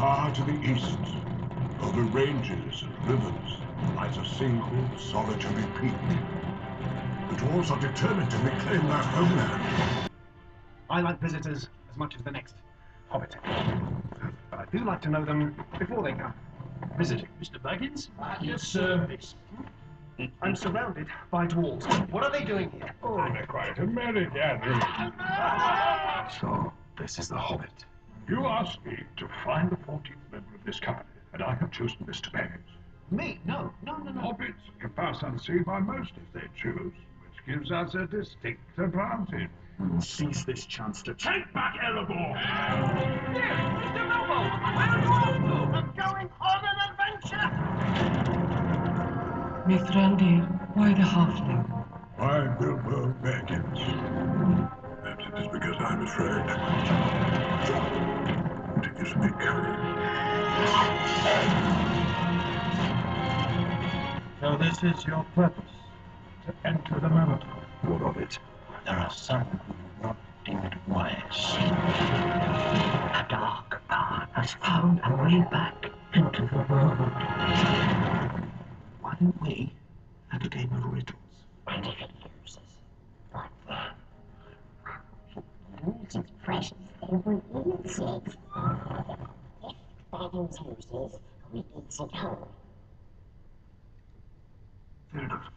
Far to the east, over ranges and rivers, lies a single solitary peak. The dwarves are determined to reclaim their homeland. I like visitors as much as the next Hobbit. But I do like to know them before they come. Visiting. Mr. Baggins? At your service. I'm surrounded by dwarves. What are they doing here? Oh, they're quite a merry gathering. So, this is the Hobbit. You asked me to find the 14th member of this company, and I have chosen Mr. Baggins. Me? No. Hobbits can pass unseen by most if they choose, which gives us a distinct advantage. We will seize this chance to Take back Erebor! Here, Mr. Noble! Where are you off to? I'm going on an adventure! Mithrandir, why the halfling? I Bilbo Baggins. Perhaps it is because I'm afraid. But it gives me courage. So this is your purpose, to enter the mountain. What of it? There are some who do not deem it wise. A dark path has found a way back into the world. Why don't we have a game of riddles? And if it uses like that, lose its precious every insect. If Baggins loses, we need to go. Fair enough.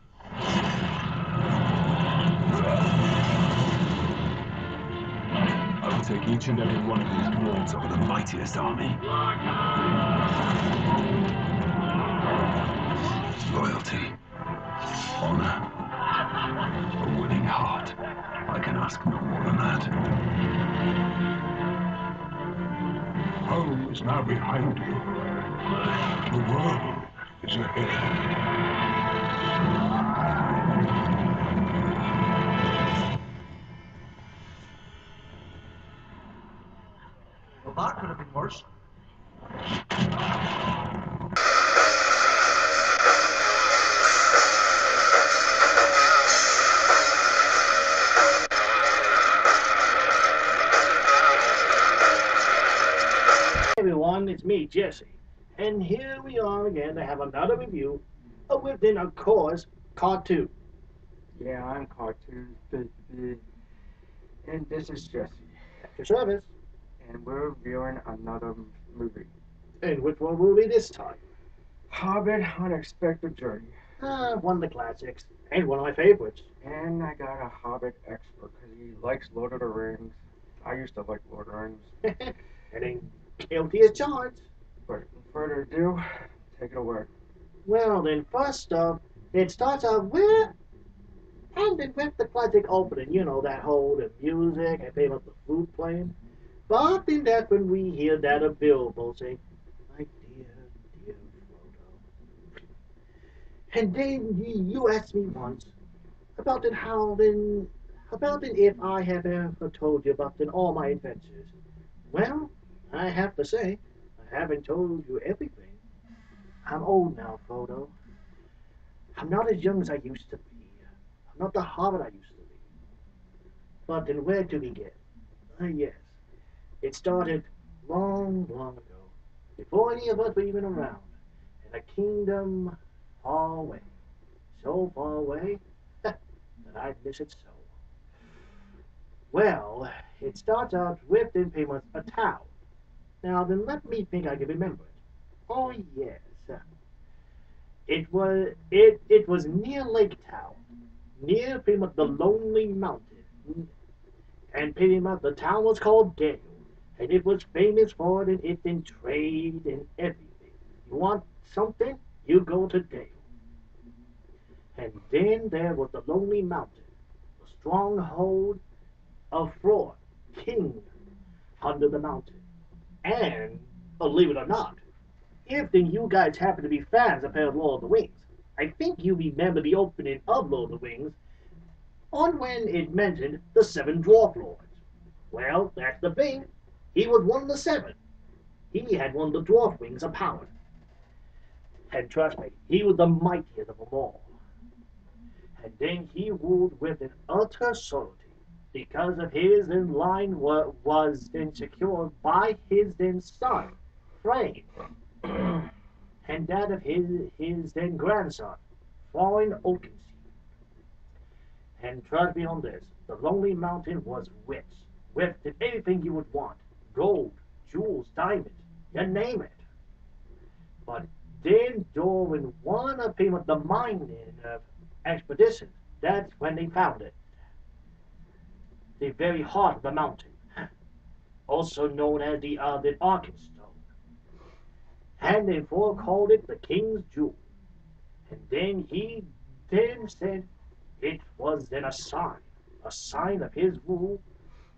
I will take each and every one of these dwarves over the mightiest army. Loyalty, honor, a willing heart. I can ask no more than that. Home is now behind you. The world is ahead. Well, that could have been worse. Hey everyone, it's me, Jesse, and here we are again to have another review of within, of course, Cartoon. Yeah, I'm CARTOONZ, baby. And this is Jesse. At your service. And we're reviewing another movie. And which one will be this time? Hobbit Unexpected Journey. One of the classics, and one of my favorites. And I got a Hobbit expert because he likes Lord of the Rings. I used to like Lord of the Rings. And then guilty as charged. But without further ado, take it away. Well then, first up, it starts out with, and then with the classic opening, you know, that whole, the music, and they love the flute playing. But then that's when we hear that of Bilbo say, my dear, dear Frodo. And then you asked me once about then if I have ever told you about then all my adventures. Well, I have to say, I haven't told you everything. I'm old now, Frodo. I'm not as young as I used to be. I'm not the Hobbit I used to be. But then where to begin? Yes. It started long, long ago, before any of us were even around, in a kingdom far away. So far away that I'd miss it so. Well, it starts out with then pretty much a town. Now then let me think I can remember it. Oh yes. It was near Lake Town, near pretty much the Lonely Mountain. And pretty much the town was called Dale. And it was famous for it, and it in trade and everything. You want something, you go to Dale. And then there was the Lonely Mountain, the stronghold of Fraud, king under the mountain. And, believe it or not, if then you guys happen to be fans of Lord of the Rings, I think you remember the opening of Lord of the Rings on when it mentioned the 7 Dwarf Lords. Well, that's the thing. He was one of the 7. He had one of the dwarf rings of power. And trust me, he was the mightiest of them all. And then he ruled with an utter certainty, because of his then line was then secured by his then son, frame, and that of his then grandson, Foreign Oakenseed. And trust me on this, the Lonely Mountain was rich, with everything you would want, gold, jewels, diamonds, you name it. But then during one of the mining expeditions, that's when they found it. The very heart of the mountain, also known as the Arkenstone. And they therefore called it the King's Jewel. And then he then said it was then a sign of his rule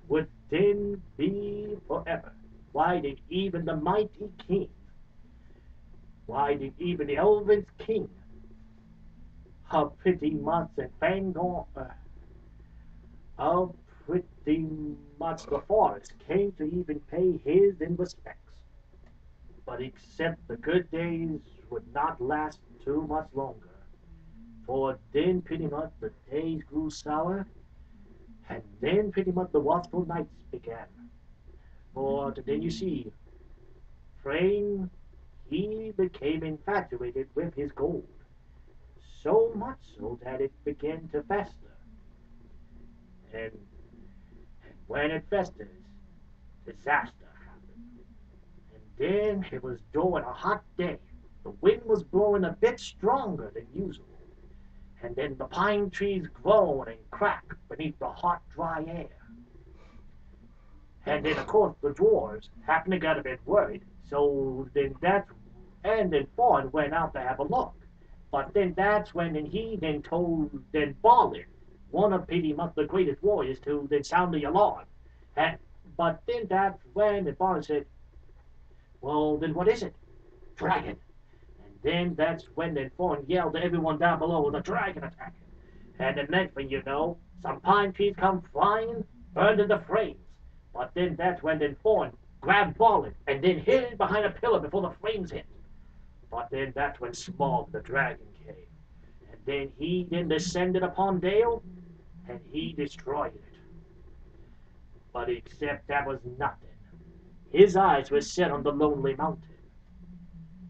would then be forever. Why did even the mighty king, why did even the elven king, pretty much and Fangor, pretty much the forest came to even pay his in respects. But except the good days would not last too much longer. For then pretty much the days grew sour, and then pretty much the watchful nights began. For then you see, Frame, he became infatuated with his gold, so much so that it began to fester. And when it festers, disaster happened. And then it was during a hot day. The wind was blowing a bit stronger than usual. And then the pine trees groan and crack beneath the hot, dry air. And then, of course, the dwarves happened to get a bit worried, so then Fawn went out to have a look. But then that's when he then told Balin, one of pretty much the greatest warriors, to then sound the alarm. But then that's when Balin said, well, then what is it? Dragon. And then that's when Fawn yelled to everyone down below, the dragon attacking. And the next thing you know, some pine trees come flying, burned into flames. But then that's when Fawn grabbed Balin and then hid behind a pillar before the flames hit. But then that's when Smog the dragon came. And then he then descended upon Dale, and he destroyed it. But except that was nothing. His eyes were set on the lonely mountain.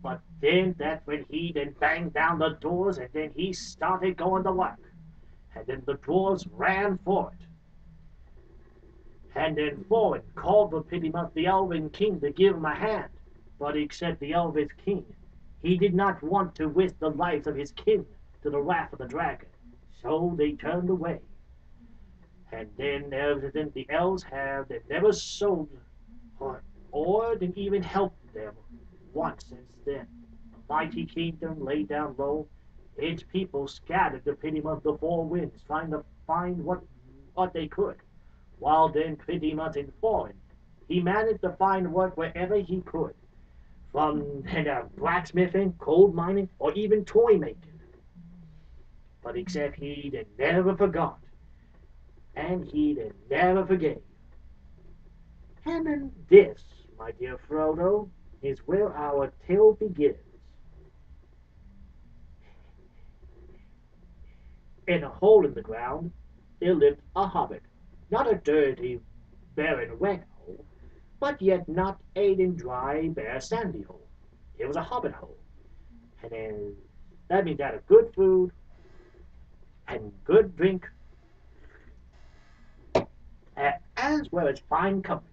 But then that's when he then banged down the doors, and then he started going to work. And then the dwarves ran for it. And then Thorin called for pretty much the Elven King to give him a hand. But except the Elven King, he did not want to risk the lives of his kin to the wrath of the dragon. So they turned away. And then the elves have never sold or didn't even helped them once since then. The mighty kingdom lay down low. Its people scattered to pretty much the four winds, trying to find what they could. While then pretty much in foreign, he managed to find work wherever he could, from blacksmithing, coal mining, or even toy making. But except he never forgot, and he never forgave. And then this, my dear Frodo, is where our tale begins. In a hole in the ground, there lived a hobbit. Not a dirty, barren, wet hole, but yet not a dry, bare, sandy hole. It was a hobbit hole. And then that means that of good food and good drink, as well as fine company.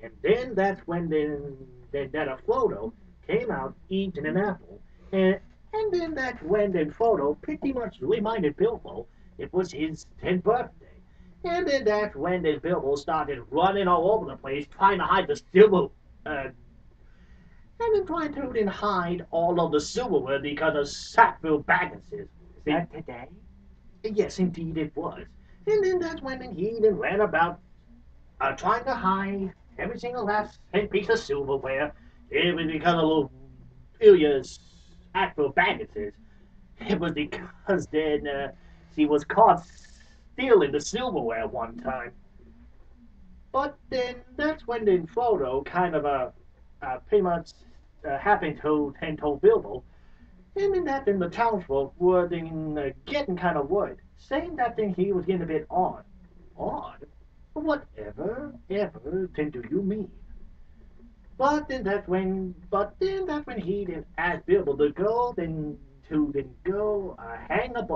And then that's when that Frodo came out eating an apple, and then that's when Frodo pretty much reminded Bilbo it was his 10th birthday. And then that's when Bilbo started running all over the place trying to hide the silver, and then trying to then hide all of the silverware because of Sackville Bagginses. Is that today? Yes, indeed it was. And then that's when he then ran about trying to hide every single last piece of silverware. It was because of little Ilya's Sackville Bagginses. It was because then she was caught stealing the silverware one time. But then that's when then Frodo kind of pretty much happened to and told Bilbo, and then the townsfolk were then getting kind of worried, saying that then he was getting a bit odd. Odd? Whatever, ever, then do you mean? But then that when he then asked Bilbo to go, then go hang up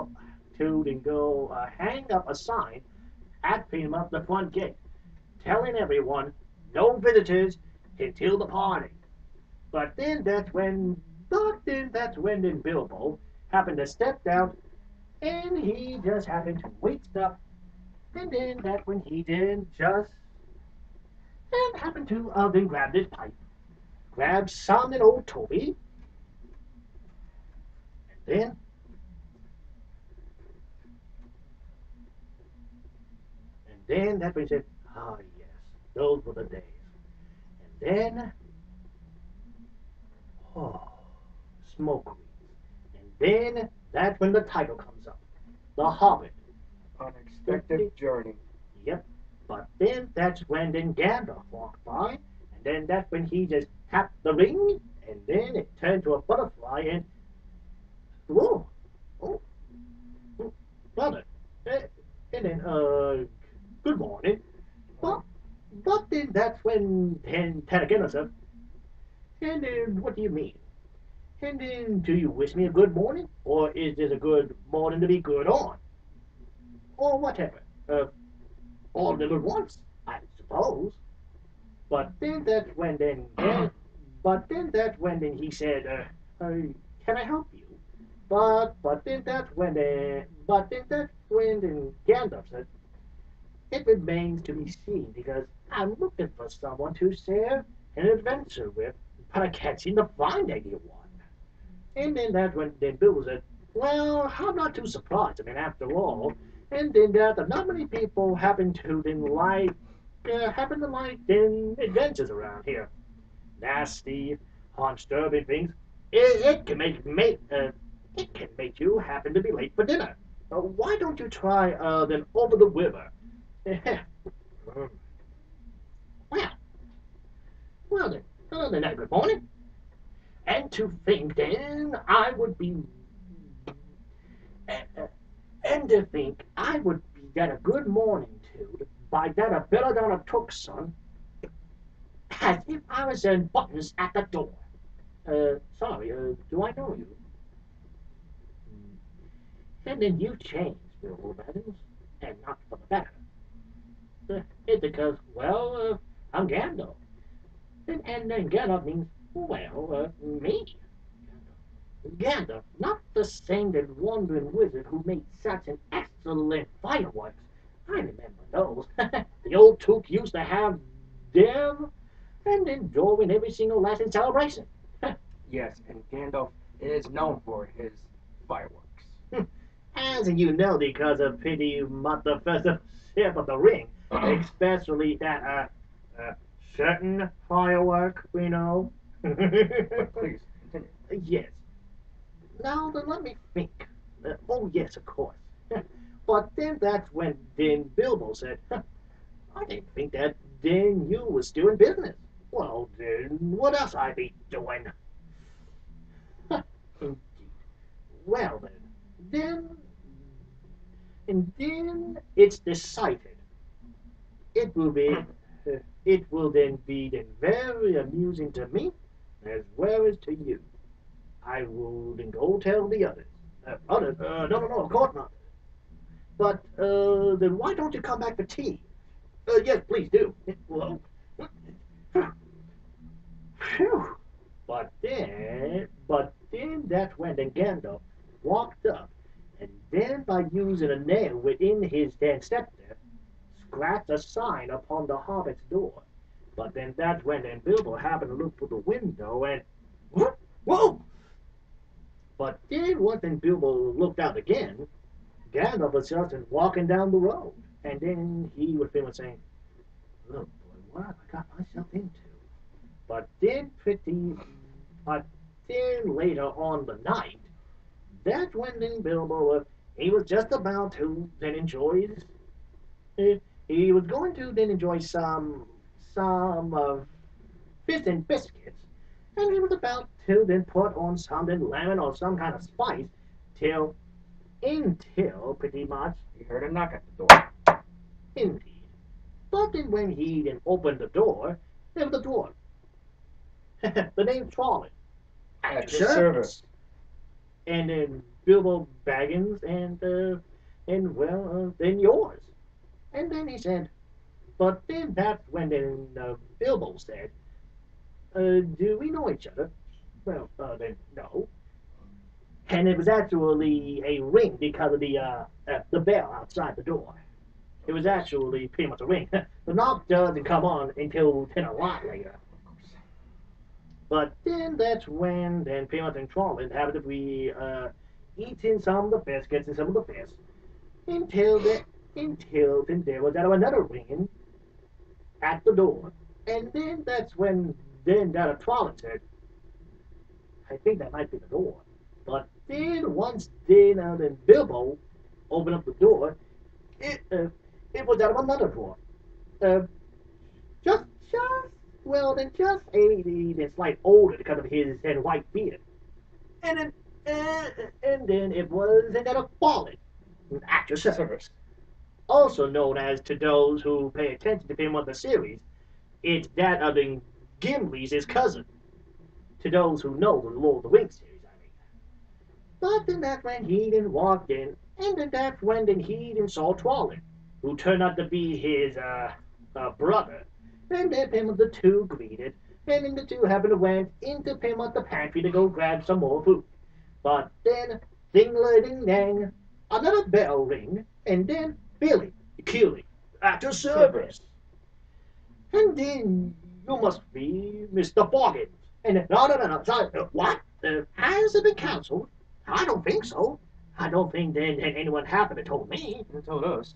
a sign at pretty much the front gate, telling everyone no visitors until the party. But then that's when then Bilbo happened to step down, and he just happened to wake up, and then that when he did just and happened to then grab his pipe, grab some and old Toby, and then that when he said, "Ah yes, those were the days." And then oh, smoke rings. And then that's when the title comes up, The Hobbit. Unexpected journey. Yep. But then that's when then Gandalf walked by, and then that's when he just tapped the ring, and then it turned to a butterfly, and whoa, oh, oh brother, uh, and then good morning. But but then that's when then Tanakin said, and then what do you mean? And then do you wish me a good morning, or is this a good morning to be good on, or whatever? All of them at once, I suppose. But then that when then, but then that when then he said, "Can I help you?" But then that when then Gandalf said, "It remains to be seen because I'm looking for someone to share an adventure with, but I can't seem to find anyone." And then that when then Bill said, "Well, I'm not too surprised. I mean, after all." And then that not many people happen to like then adventures around here. Nasty, disturbing things. It can make you happen to be late for dinner. Why don't you try then over the river? well, well then, good morning. And to think then I would be, uh, and to think I would be that a good morning to by that a belladonna took son, as if I was in buttons at the door. Sorry, do I know you? And then you changed, Bill Evans, and not for the better. It's because, well, I'm Gandalf. And then Gandalf means, well, me. Gandalf, not the same that wandering wizard who made such an excellent fireworks. I remember those. The old Took used to have them and then during every single Latin celebration. Yes, and Gandalf is known for his fireworks. As you know, because of pretty much the fellowship of the ring, especially that uh, certain firework, you know. But please, continue. Yes. Now then, let me think. Oh yes, of course. But then that's when then Bilbo said, "I didn't think that then you was still in business." Well, then what else I be doing? Indeed. Well then and then it's decided. It will be, it will then be then very amusing to me, as well as to you. I will then go tell the others. Others? No, no, no, of course not. But then why don't you come back for tea? Yes, please do. Well, phew. But then that's when the Gandalf walked up, and then by using a nail within his then scepter, scratched a sign upon the hobbit's door. But then that's when then Bilbo happened to look through the window and whoa! But then once then Bilbo looked out again, Gandalf was just walking down the road, and then he was feeling saying, "Oh boy, what have I got myself into?" But then but then later on the night, that's when then Bilbo he was just about to then enjoy he was going to then enjoy some of fish and biscuits, and he was about to then put on something lemon or some kind of spice till until pretty much He heard a knock at the door. indeed. But then when he then opened the door, there was a dwarf. the name Trolley. At your service. And then Bilbo Baggins then yours. And then he said, but then that's when then Bilbo said, do we know each other? Well, then no. And it was actually a ring because of the bell outside the door. It was actually pretty much a ring. The knock doesn't come on until then a lot later. But then that's when then pretty much in Trollin happened to be eating some of the biscuits and some of the fish until then there was another ringing at the door. And then that's when then that a Trollin said, I think that might be the door. But then once then Bilbo opened up the door, it was out of another drawer. Uh, just just a slight older because of his and white beard. And then and then it was another fallen at your service. Also known as to those who pay attention to him on the series, it's that of the Gimli's cousin. To those who know the Lord of the Rings series, I mean. But then that's when Heaton walked in, and then that's when then Heaton saw Trollin, who turned out to be his brother. And then him and the two greeted, and then the two happened to went into him at the pantry to go grab some more food. But then, ding-a-ding-dang, another bell ring, and then Billy, Keely, at your service. And then you must be Mr. Boggins. And no, sorry, what? Has it been cancelled? I don't think so. I don't think then anyone happened to told me. You told us.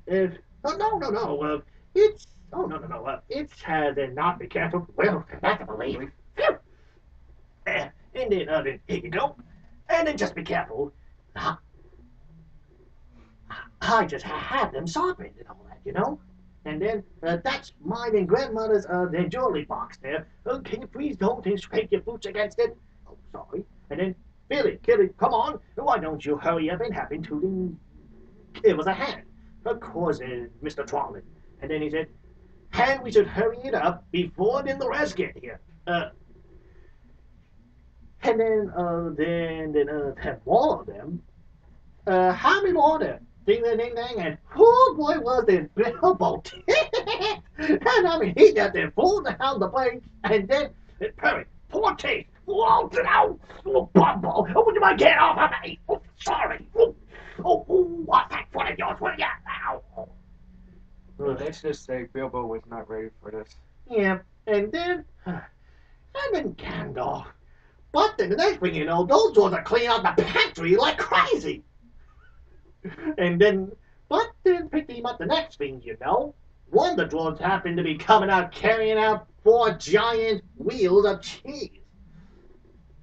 No, it's it has not been cancelled. Well, that's a belief. Phew. And then here you go. And then just be careful. I just had them sharpened and all that, you know. And then that's mine and grandmother's their jewelry box there. Can you please don't scrape your boots against it? Oh, sorry. And then Billy, Kitty, come on. Why don't you hurry up and happen to give us a hand? Of course, Mr. Trollin. And then he said, and we should hurry it up before then the rest get here. And then have more of them. How many more there? Ding, ding, ding, ding, and oh boy, was this Bilbo. And I mean, he got there falling down the plane, and then, Perry, poor taste. Oh, no, oh, Bumble, oh, would you mind getting off of me? Oh, sorry. What's that foot of yours? What are you? Ow. Let's just say Bilbo was not ready for this. Yeah, and then Gandalf. But then the next thing you know, those doors are cleaning out the pantry like crazy. But then pretty much the next thing you know, one of the dwarves happened to be coming out carrying out 4 giant wheels of cheese.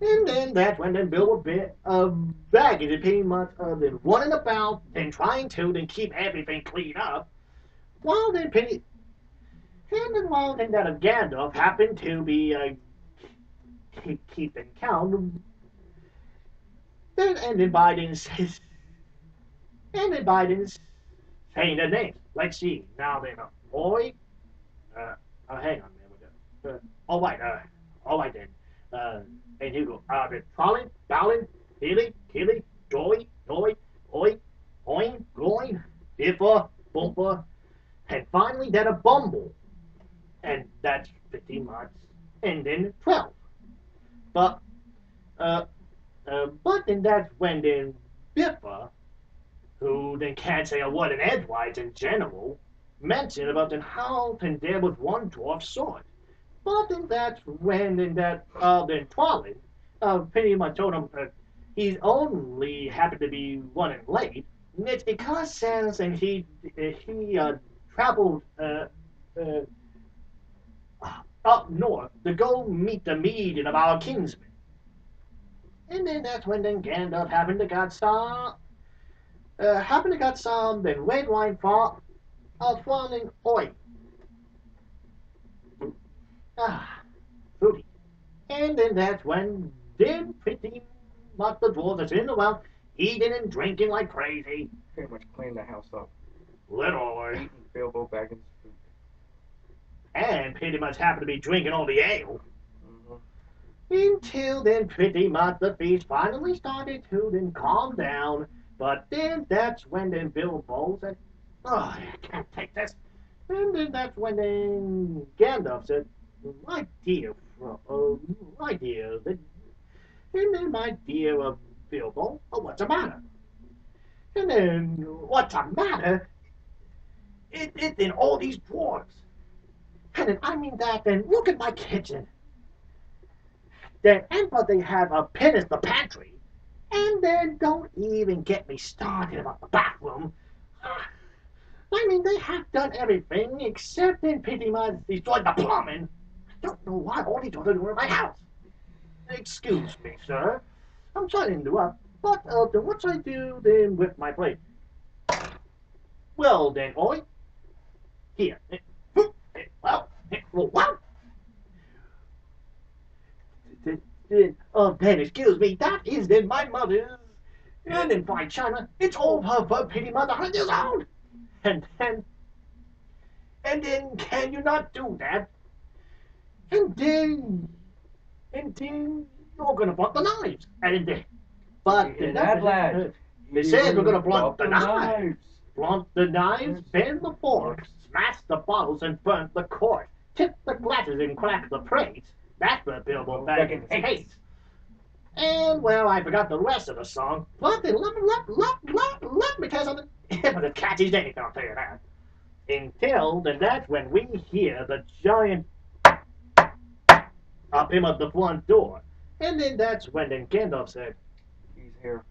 And then that's when then Bill a bit of baggage and pretty much then running about and trying to then keep everything cleaned up. While then that of Gandalf happened to be keeping count. Then Biden's saying their names. Let's see. Now then, boy. Hang on, man. All right then. And you go. Then Colin, Ballin, Billy, Killy, Joy, Oi, Oin, Groin, Biffa, Bumper, and finally that a Bumble. And that's 15 months. And then 12. But then that's when then Biffa, who then can't say a word in edgewise in general, mentioned about then how then there was one dwarf sword. But then that's when then then Twilight pretty much told him he's only happened to be running late. And it's because since and he traveled up north to go meet the meeting of our kinsmen. And then that's when then Gandalf happened to got some then red wine from oil. Fruity. And then that's when then pretty much the dwarves are sitting around eating and drinking like crazy. Pretty much cleaned the house up. Literally. Eating Bilbo Baggins' food. And pretty much happened to be drinking all the ale. Until then, pretty much the beast finally started to then calm down. But then that's when then Bilbo said, "Oh, I can't take this." And then that's when then Gandalf said, "My dear, my dear, and then my dear Bilbo, what's the matter?" And then, "What's the matter? It in all these dwarves. And then I mean that. Then look at my kitchen. Then and but they have a pin as the pantry. And then don't even get me started about the bathroom. I mean, they have done everything except in pretty much destroyed the plumbing. I don't know why all these others were in my house. Excuse me, sir. I'm sorry to interrupt, but then what should I do then with my plate?" "Well then, Ollie, here. Well, then excuse me, that is then my mother's. And in fine china, it's all her pretty much 100 years old. And then can you not do that? And then you're gonna blunt the knives. And then, but You hear that, lad? They said we're gonna blunt the knives. knives. Blunt the knives, bend the forks, smash the bottles and burn the cork, tip the glasses and crack the plates. That's what Bilbo Baggins hates. And well, I forgot the rest of the song, but then let me tell you something. It was a catchy thing, I'll tell you that. Until then, that's when we hear the giant up him at the front door. And then that's when then Gandalf said, He's here.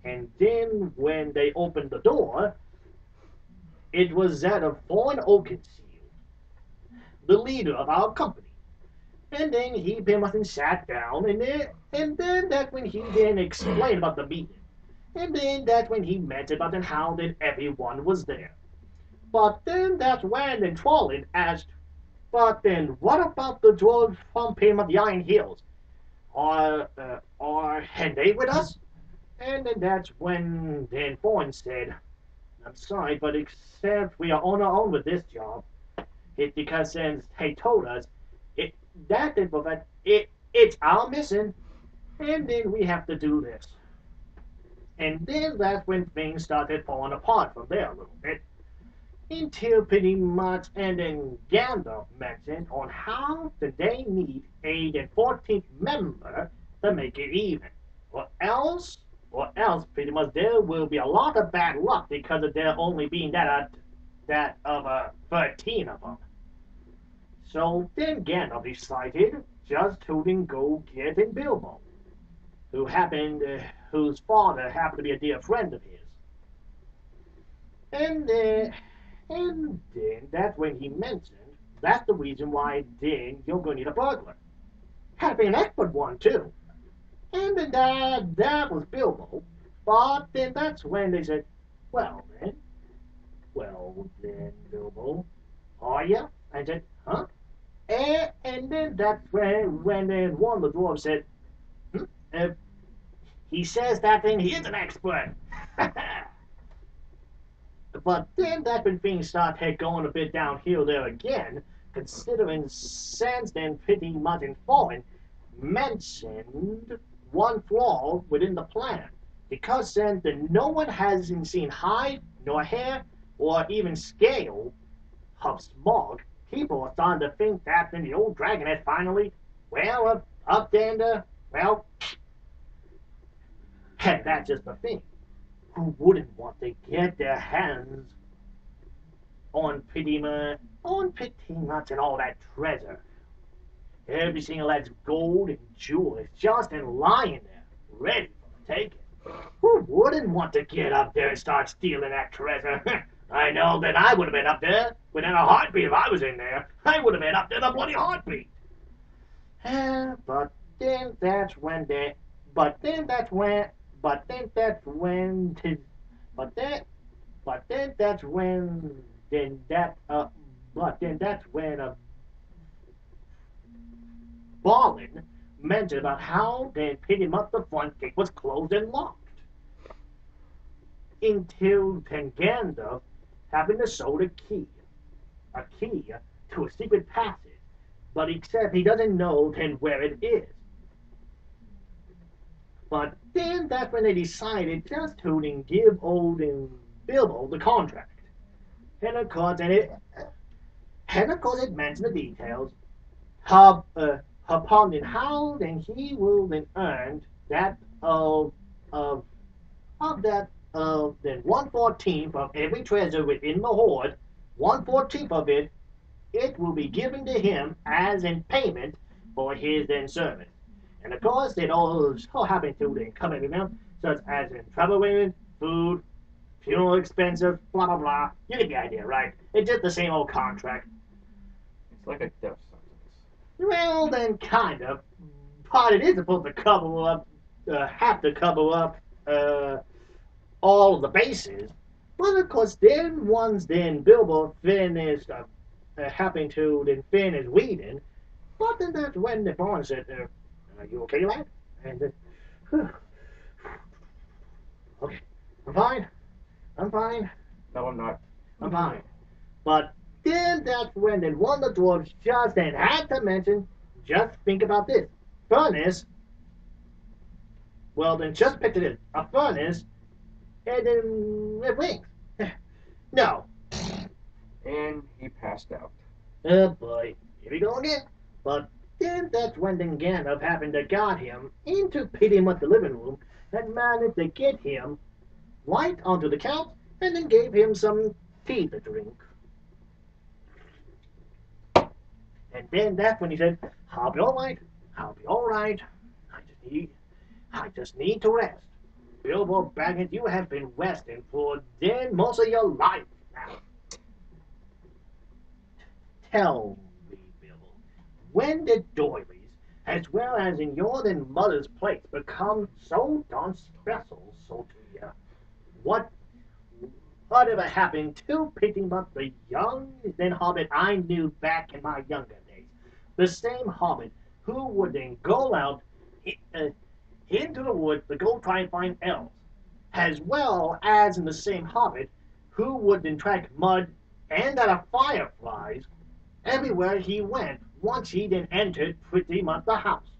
and then when they opened the door, it was that of Fawn Oakenshield, the leader of our company. And then he came up and sat down, and then that's when he then explained about the meeting. And then that's when he mentioned about then how that everyone was there. But then that's when then Trollin asked, "But then what about the dwarves from Payment of the Iron Hills? Are they with us?" And then that's when then Fawn said, "I'm sorry, but except we are on our own with this job. It's because since they told us it that did prevent it's our mission, and then we have to do this." And then that's when things started falling apart from there a little bit. Until pretty much and then Gandalf mentioned on how that they need a 14th member to make it even. Or else pretty much there will be a lot of bad luck because of there only being that of 13 of them. So then Gandalf decided just to then go get in Bilbo, whose father happened to be a dear friend of his. And then that's when he mentioned that's the reason why then you're going to need a burglar. Had to be an expert one too. And then that was Bilbo. But then that's when they said, well then, Bilbo, are you?" I said, "Huh?" And then that's when then one of the dwarves said, "If he says that, then he is an expert." But then that's when things started going a bit downhill there again, considering since then pretty much in Fallen mentioned one flaw within the plan. Because then no one has seen hide, nor hair, or even scale of Smog, people are starting to think that then the old dragon had finally, up and, and that's just the thing. Who wouldn't want to get their hands on pretty much and all that treasure? Every single that's gold and jewel is just in lying there, ready for the taking. Who wouldn't want to get up there and start stealing that treasure? I know that I would have been up there within a heartbeat if I was in there. I would have been up there in a bloody heartbeat. But then that's when they, but then that's when, but then that's when, but then, but then that's when, then that, but then that's when Ballin mentioned about how they pretty much the front gate was closed and locked. Until then Gandalf happened to show a key to a secret passage, but except he doesn't know then where it is. But then that's when they decided just to then give old and Bilbo the contract. And of course, it mentioned the details. Upon then how then he will then earn that of that then 1/14 of every treasure within the hoard, 1/14 of it will be given to him as in payment for his then service. And of course, it all happened to then come every month, such as in travel payment, food, funeral expenses, blah blah blah. You get the idea, right? It's just the same old contract. It's like a death sentence. Well, then kind of. But it is supposed to cover up, have to cover up all of the bases. But of course, then once then Bilbo finished having to then finish reading, but then that's when the Fawn said, "Are you okay, lad?" And okay, I'm fine. I'm fine. No, I'm not. I'm fine. But then that's when then one of the dwarves just then had to mention, just think about this. Furnace. Well then just picture this. A furnace and then it rings. No. And he passed out. Oh boy. Here we go again. But then that's when then Gandalf happened to got him into pretty much the living room and managed to get him right onto the couch and then gave him some tea to drink. And then that's when he said, "I'll be all right. I'll be all right. I just need to rest. Bilbo Baggins, you have been resting for then most of your life now. Tell me, Bilbo, when did doilies, as well as in your then mother's place, become so darn special so to you? Whatever happened to picking up the young then hobbit I knew back in my younger days? The same hobbit who would then go out uh, into the woods to go try and find elves, as well as in the same hobbit who would then track mud and out of fireflies everywhere he went once he then entered pretty much the house.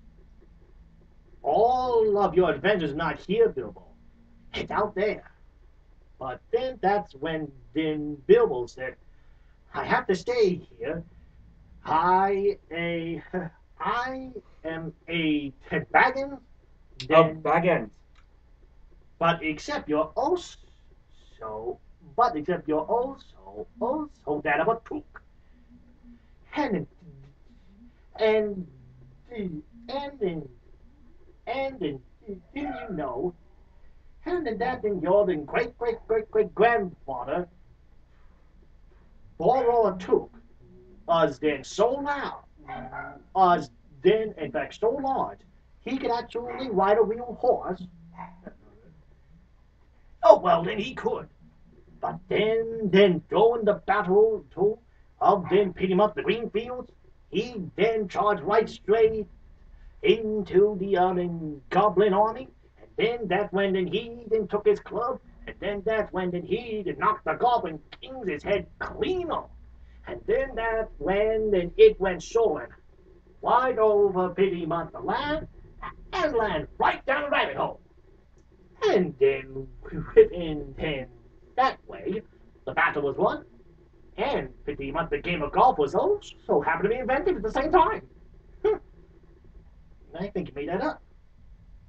All of your adventures not here, Bilbo. It's out there. But then that's when then Bilbo said, I have to stay here. I a I am a Baggins, then Baggins. but except you're also that of a took. And and and and and didn't you know? And that then your then great grandfather Borrow took us then so loud, us then in fact so large, he could actually ride a real horse. Oh well, then he could. But then during the battle too, of then picking up the green fields, he then charged right straight into the goblin army, and then that's when then he then took his club, and then that's when then he then knocked the goblin king's head clean off, and then that's when then it went soaring wide over pretty much the land, and land right down the rabbit hole. And then within then that way, the battle was won, and pretty much the game of golf was so happened to be invented at the same time. I think you made that up.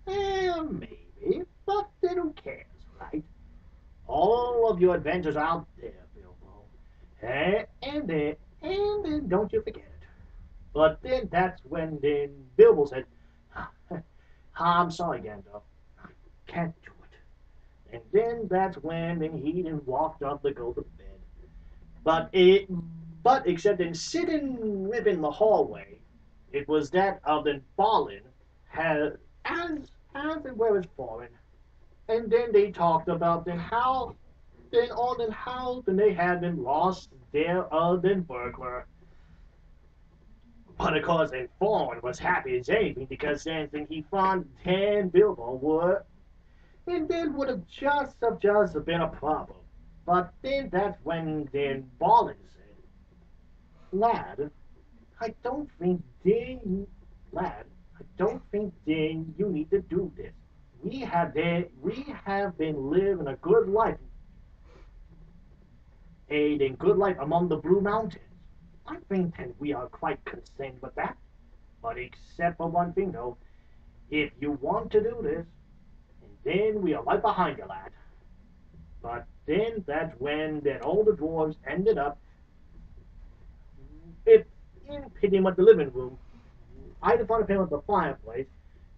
Maybe, but then who cares, right? All of your adventures out there, Bilbo. And then don't you forget it. But then that's when then Bilbo said, I'm sorry, Gandalf. I can't do it. And then that's when then he then walked up to go to bed. But except in sitting within the hallway, it was that of the fallen had as it were as fallen. And then they talked about then they had been lost their then burglar. But of course then Fawn was happy as anything because then he found Dan Bilbo were and then would have just been a problem. But then that's when then Balin said, Lad, I don't think then lad, I don't think then you need to do this. we have been living a good life, a good life among the Blue Mountains. I think that we are quite concerned with that. But except for one thing, though, if you want to do this, then we are right behind you, lad. But then that's when then all the dwarves ended up if in pretty much the living room, right in front of him at the fireplace.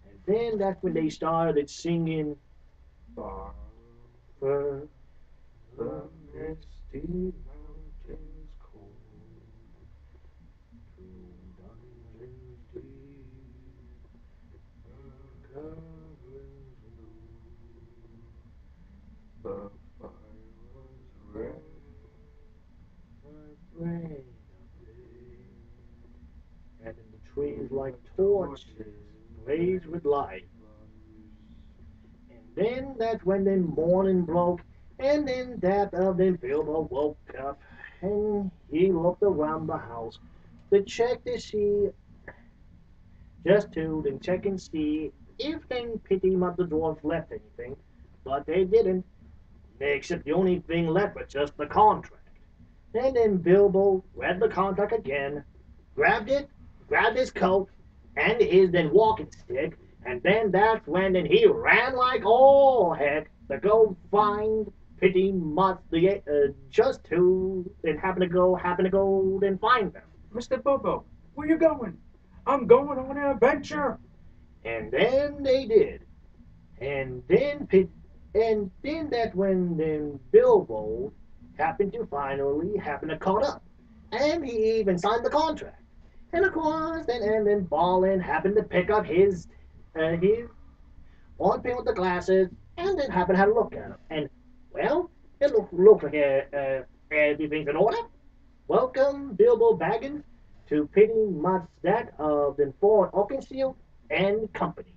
And then that's when they started singing Far for the misty mountains cold, through dungeons deep, the caverns the fire was red. my brain of day. And in the trees like torches blaze with light. And then that's when the morning broke, and then that then Bilbo woke up, and he looked around the house to check to see, just to then check and see if then Pity Mother Dwarfs left anything, but they didn't, except the only thing left was just the contract. And then Bilbo read the contract again, grabbed it, grabbed his coat, and his then walking stick, and then that's when then he ran like all heck to go find pretty much just to then happen to go then find them. Mr. Bobo, where you going? I'm going on an adventure. And then they did. And then that's when then Bilbo happened to caught up. And he even signed the contract. And of course, then Ballin happened to pick up his on pin with the glasses, and then happened to have a look at him. And well, it looks like everything's in order. Welcome, Bilbo Baggins, to pretty much that of the Ford Oakenshield and Company.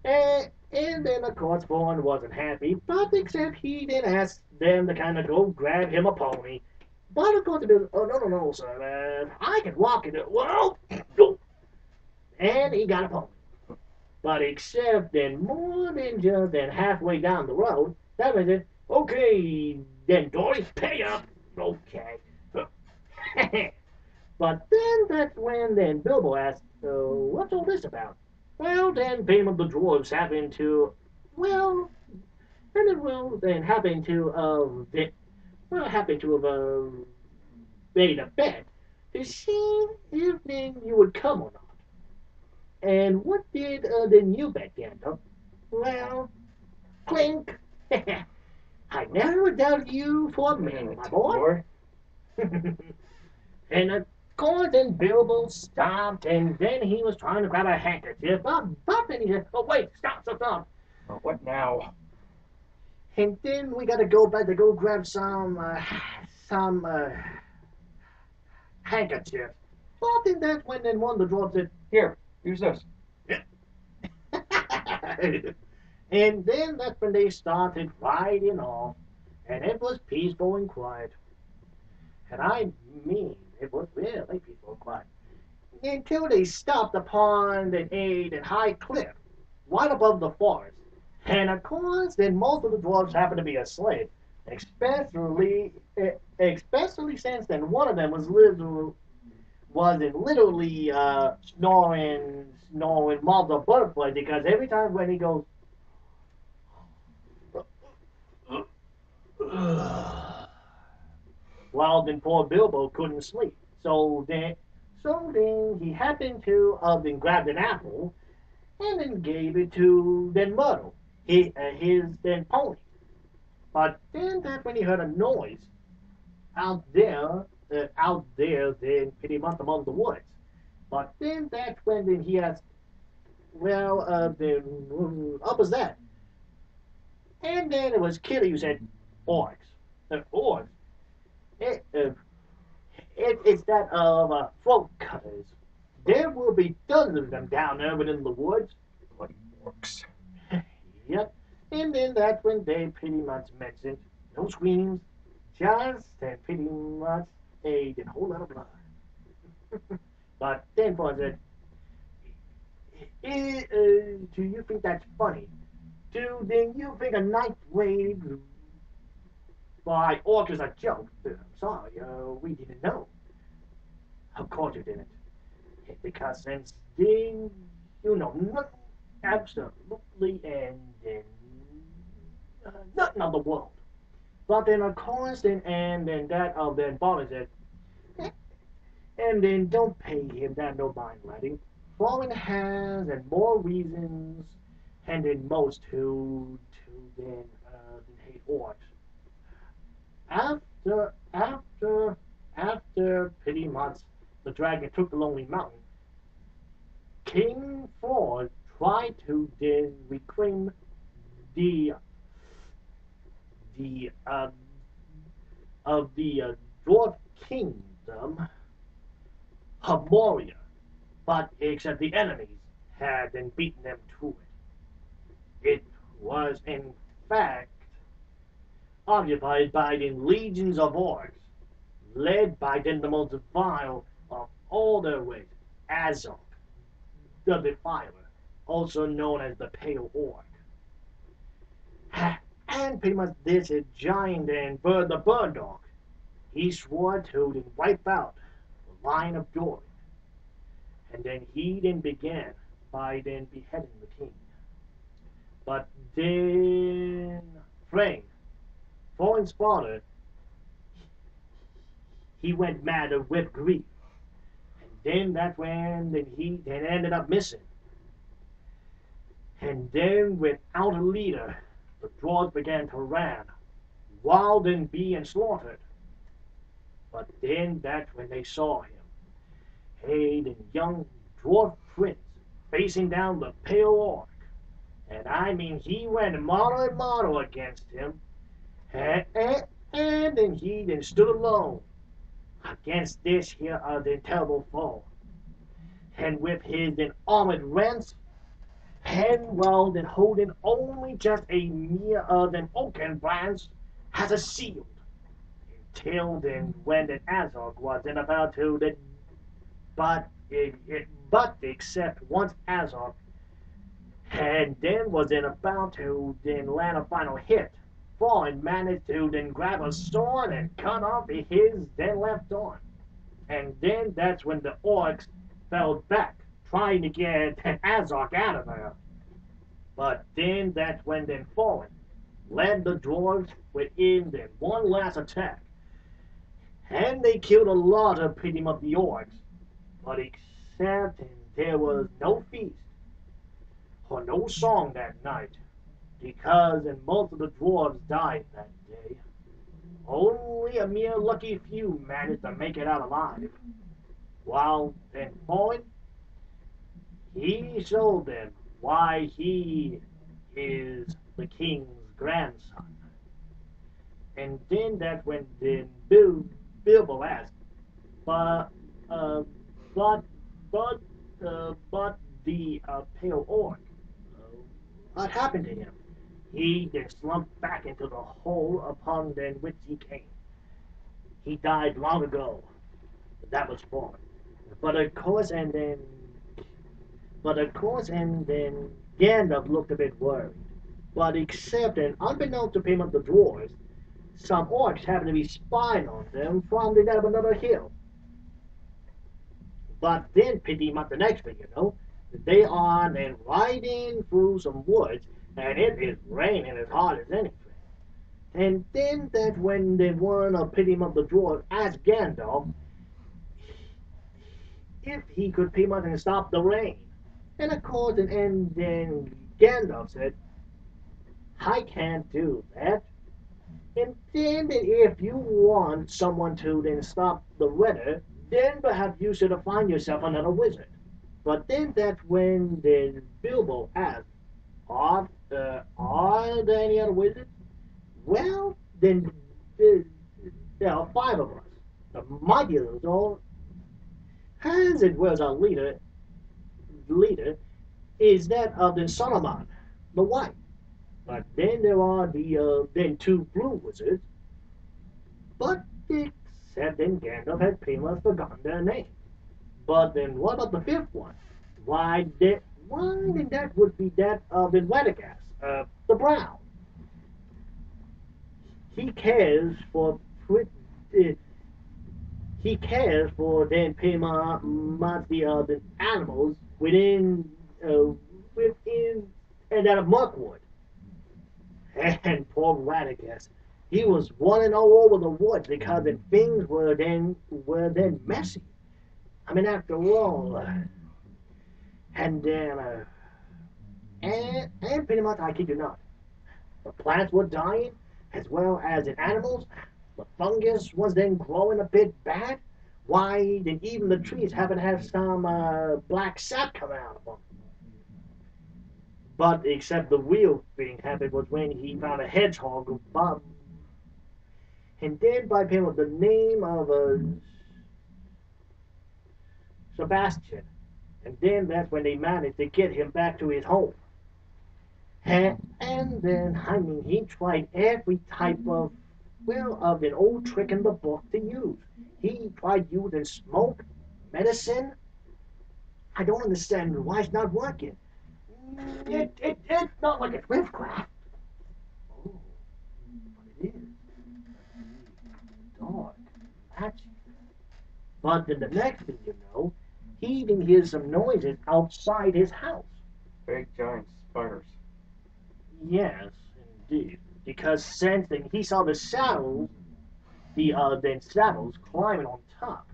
And then, of course, Vaughn wasn't happy, but except he did ask them to kind of go grab him a pony. But of course, it is, oh, no, no, no, sir, I can walk it. Well, and he got a pony. But except then more than just then halfway down the road, that was it. Okay, then Dory, pay up. Okay. But then that's when then Bilbo asked, what's all this about? Well, then Payne of the Dwarves happened to, well, and then well, then happened to, happened to have, made a bet to see if then you would come or not. And what did then you bet, Gandalf? Well, clink. I never doubted you for a minute, my boy. And of course, then Bilbo stopped, and then he was trying to grab a handkerchief, but then he said, "Oh wait, stop, stop, stop!" What now? And then we got to go back to go grab some handkerchief. But then that's when then one of the dwarves said, Here, use this. and then that's when they started riding off, and it was peaceful and quiet. And I mean, it was really peaceful and quiet. Until they stopped upon a high cliff, right above the forest. And of course, then most of the dwarves happened to be asleep, especially since then one of them was literally snoring multiple butterfly because every time when he goes, well, then poor Bilbo couldn't sleep. So then he happened to then grabbed an apple and then gave it to then Myrtle, his then pony. But then that's when he heard a noise out there, then pretty much among the woods. But then that's when then he asked, well, then what was that? And then it was Kitty who said, orcs. Orcs. It, uh, it's that of throat cutters. There will be dozens of them down there within the woods. Bloody orcs. Yep. And then that's when they pretty much mentioned no screams, just pretty much a whole lot of blood. But then was it Do you think that's funny? Then you think a ninth grade by orc is a joke? I'm sorry, we didn't know. Of course you didn't. Because since then, you know, nothing, absolutely, and then nothing of the world. But then, of course, then that then Bobby said, and then don't pay him that no mind letting. Fallen has and more reasons, and then most than hate orcs. After after pretty much the dragon took the lonely mountain, King Ford tried to then reclaim the the of the dwarf kingdom of Moria, but except the enemies had then beaten them to it. It was in fact occupied by the legions of orcs, led by then the most vile of all their race, Azog, the Defiler, also known as the Pale Orc. And pretty much this is giant and the bird dog. He swore to then wipe out the line of Jordan, and then he then began by then beheading the king. But then Frayne, fallen Sparta, he went mad with grief. And then that's when then he then ended up missing. And then without a leader, the dwarves began to run, wild and being slaughtered. But then that's when they saw him, a young dwarf prince facing down the pale orc. And I mean, he went model against him, and then he then stood alone against this here then terrible foe. And with his then armored lance, and well then holding only just a mere then oaken branch as a shield. Until then when then Azog was then about to then but except once Azog and then was then about to then land a final hit. Fallen managed to then grab a sword and cut off his then left arm. And then that's when the orcs fell back, trying to get Azog out of there. But then that's when then Fallen led the dwarves within then one last attack. And they killed a lot of pretty much the orcs. But except there was no feast or no song that night, because most of the dwarves died that day. Only a mere lucky few managed to make it out alive. While then Fallen, he showed them why he is the king's grandson. And then that's when then Bilbo asked, but uh, but but but the pale orc, what happened to him? He then slumped back into the hole upon then which he came. He died long ago. That was Fallen. But of course, and then Gandalf looked a bit worried. But except and unbeknownst to him of the dwarves, some orcs happened to be spying on them from the up another hill. But then pretty much the next thing you know, they are then riding through some woods, and it is raining as hard as anything. And then that when they one of pretty much the dwarves asked Gandalf if he could pretty much stop the rain. And of course, and then Gandalf said, I can't do that. And then if you want someone to then stop the weather, then perhaps you should find yourself another wizard. But then that's when then Bilbo asked, are there any other wizards? Well, then there are five of us. The mightiest all, as it was our leader is that of the Saruman, the White. But then there are the then two blue wizards. But except then Gandalf had pretty much forgotten their name. But then what about the fifth one? Why then that would be that of in Radagast, the Brown. He cares for he cares for then Pima the animals within and that of Muckwood. And poor Radagast, he was running all over the woods because the things were then messy. I mean, after all, and then and pretty much I kid you not, the plants were dying as well as the animals. The fungus was then growing a bit bad. Why then even the trees happen to have some black sap coming out of them. But except the real thing happened was when he found a hedgehog, and then by him with the name of Sebastian. And then that's when they managed to get him back to his home. And then, I mean, he tried every type of an old trick in the book to use. He tried using smoke, medicine. I don't understand why it's not working. It's not like it's witchcraft. Oh, but it is. Dark magic. But then the next thing you know, he even hears some noises outside his house. Big giant spiders. Yes, indeed. Because since then he saw the saddles climbing on top.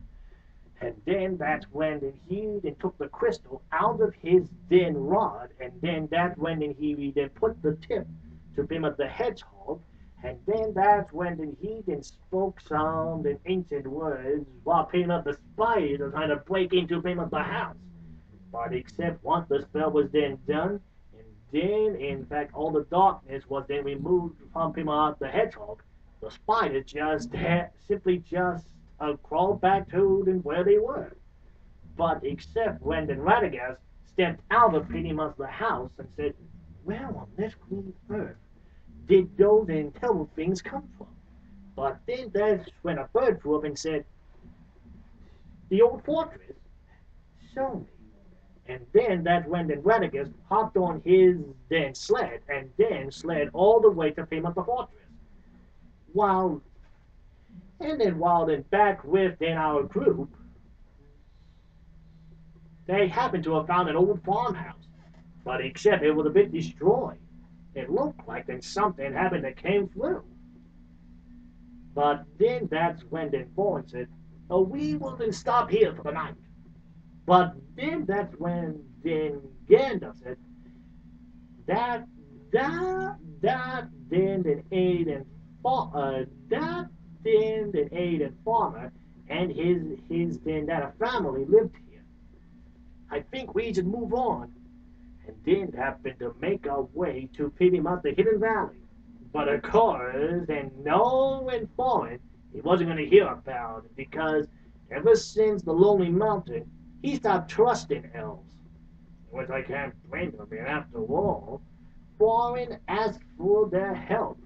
And then that's when he then took the crystal out of his then rod, and then that's when then he then put the tip to him of the hedgehog, and then that's when then he then spoke some then ancient words while picking up the spiders trying to break into him of the house. But except once the spell was then done, and then in fact all the darkness was then removed from him of the hedgehog, the spiders just simply just crawled back to them where they were. But except when then Radagast stepped out of pretty much the house and said, "Where on this green earth did those and terrible things come from?" But then that's when a bird flew up and said, "The old fortress, show me." And then that's when then Radagast hopped on his then sled and then sled all the way to Famous the Fortress. While while then back within our group, they happened to have found an old farmhouse. But except it was a bit destroyed. It looked like then something happened that came through. But then that's when then Thorn said, "Oh, we will then stop here for the night." But then that's when then Gandalf said, that then Aiden that then Aiden Farmer and his then that a family lived here. I think we should move on. And then happened to make our way to pretty much the Hidden Valley. But of course, and no informant, he wasn't going to hear about it because ever since the Lonely Mountain, he stopped trusting elves. Which I can't blame him, and after all, Thorin asked for their help.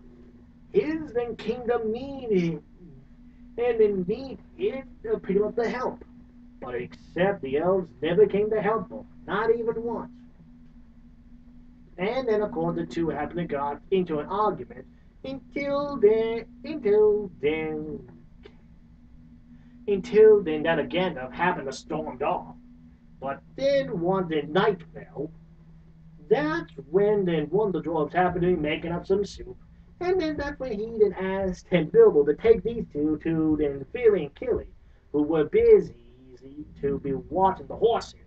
His then kingdom needed, and indeed it pretty much the help. But except the elves never came to help him, not even once. And then, of course, the two happened to get into an argument until then that Gandalf happened to stormed off. But then one day night fell. That's when then one of the dwarves happened to be making up some soup. And then that's when he then asked and Bilbo to take these two to then Philly and Killy, who were busy to be watching the horses.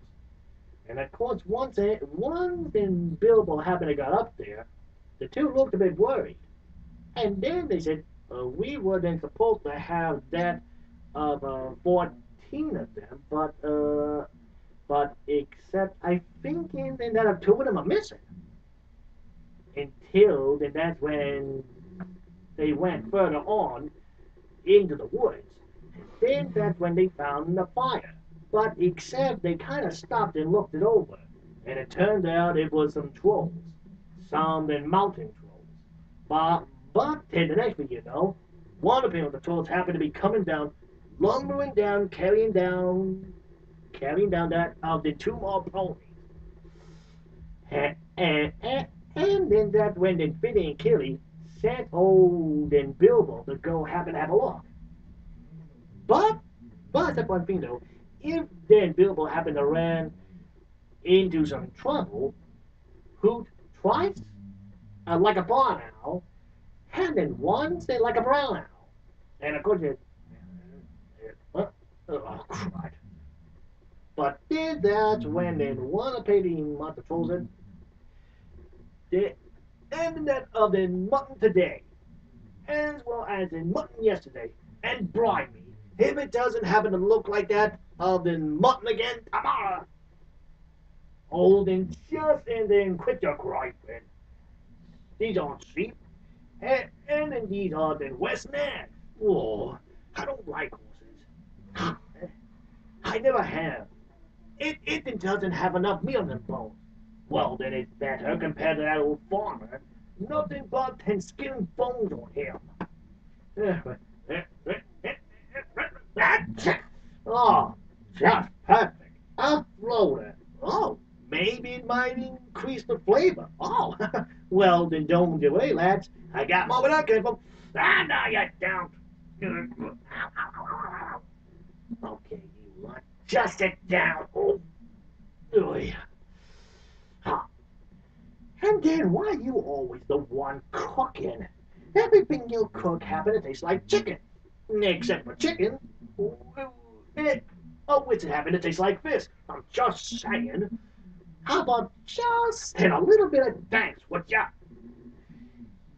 And of course, once then Bilbo happened to got up there, the two looked a bit worried. And then they said, "We were then supposed to have that of 14 of them, but except I think in that two of them are missing." Until then, that's when they went further on into the woods. And then that's when they found the fire. But except they kind of stopped and looked it over. And it turned out it was some trolls. Some then mountain trolls. But then the next thing you know, one of the trolls happened to be coming down, lumbering down, carrying down that of the two more ponies. And then that when then Fitty and Killy sent old and Bilbo to go happen to have a look. But, that's one thing though, if then Bilbo happened to run into some trouble, hoot twice like a barn owl, and then once like a brown owl. And of course oh crud. But then that's when then one of Petey Mother trolls it, the internet of the mutton today, as well as in mutton yesterday, and bribe me. If it doesn't happen to look like that, then mutton again tomorrow. Hold and just and then quit your griping. These aren't sheep, and then these are the West Nile. Oh, I don't like horses. I never have. It doesn't have enough meat on them bones. Well, then it's better compared to that old farmer. Nothing but 10 skin and bones on him. Oh, just perfect. A floater. Oh, maybe it might increase the flavor. Oh, well, then don't delay, lads. I got more where that came from. Ah, now you're down. Okay, you lot, just sit down. Oh, boy. And then why are you always the one cooking? Everything you cook happens to taste like chicken. Except for chicken. Which happen to taste like fish. I'm just saying. How about just and a little bit of thanks, would ya?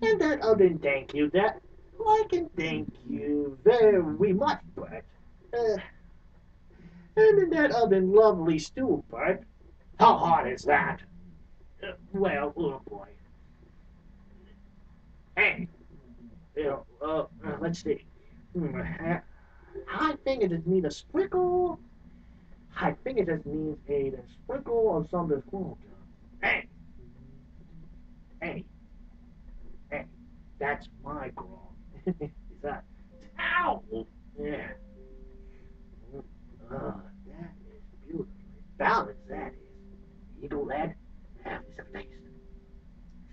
And that other than thank you, that I can thank you very much, Bert. And in that other lovely stew, Bert. How hard is that? Well, oh boy. Hey, let's see. I think it just needs a sprinkle. I think it just needs a sprinkle of some of this cool. Hey, hey, hey, that's my grog. Is that? Ow! Yeah. That is beautifully balanced, that is. Eagle lad, have this a taste.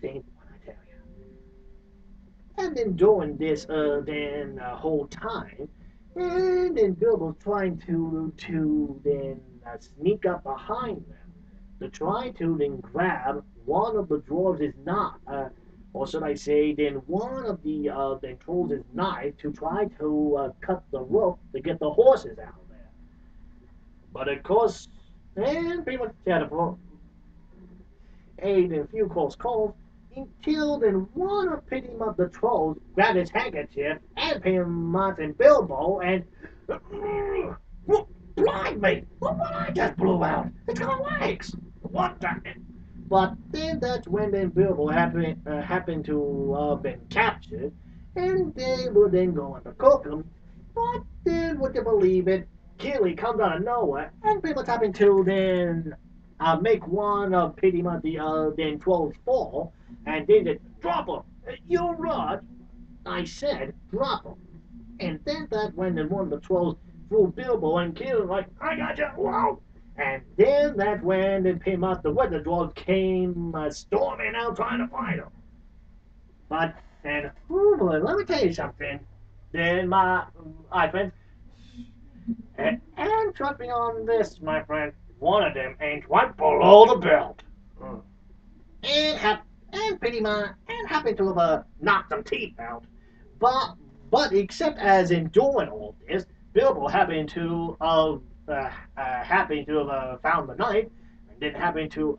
See what I tell you. And then doing this, then whole time, and then Bilbo's trying to then sneak up behind them to try to then grab one of the dwarves' knife, or should I say, then one of the then trolls' knife to try to cut the rope to get the horses out of there. But of course, and pretty much had a few close calls until then one of pity of the trolls grabbed his handkerchief and him and Bilbo and blind me! What I just blew out? It's got legs! What the? But then that's when then Bilbo happened to been captured, and they were then going to cook him. But then, would you believe it? Killy comes out of nowhere, and pretty much happened to then make one of pretty much the then 12 fall, and then just drop him. You're right. I said drop him. And then that when then one of the trolls threw Bilbo and killed like, I got you, whoa! And then that when then came out the weather dwarves came storming out trying to find him. But and oh boy, let me tell you something. Then my friend, and trust me on this, my friend, one of them ain't right below the belt. And pretty much and happened to have knocked some teeth out. But except as in doing all this, Bilbo happened to have found the knife and then happened to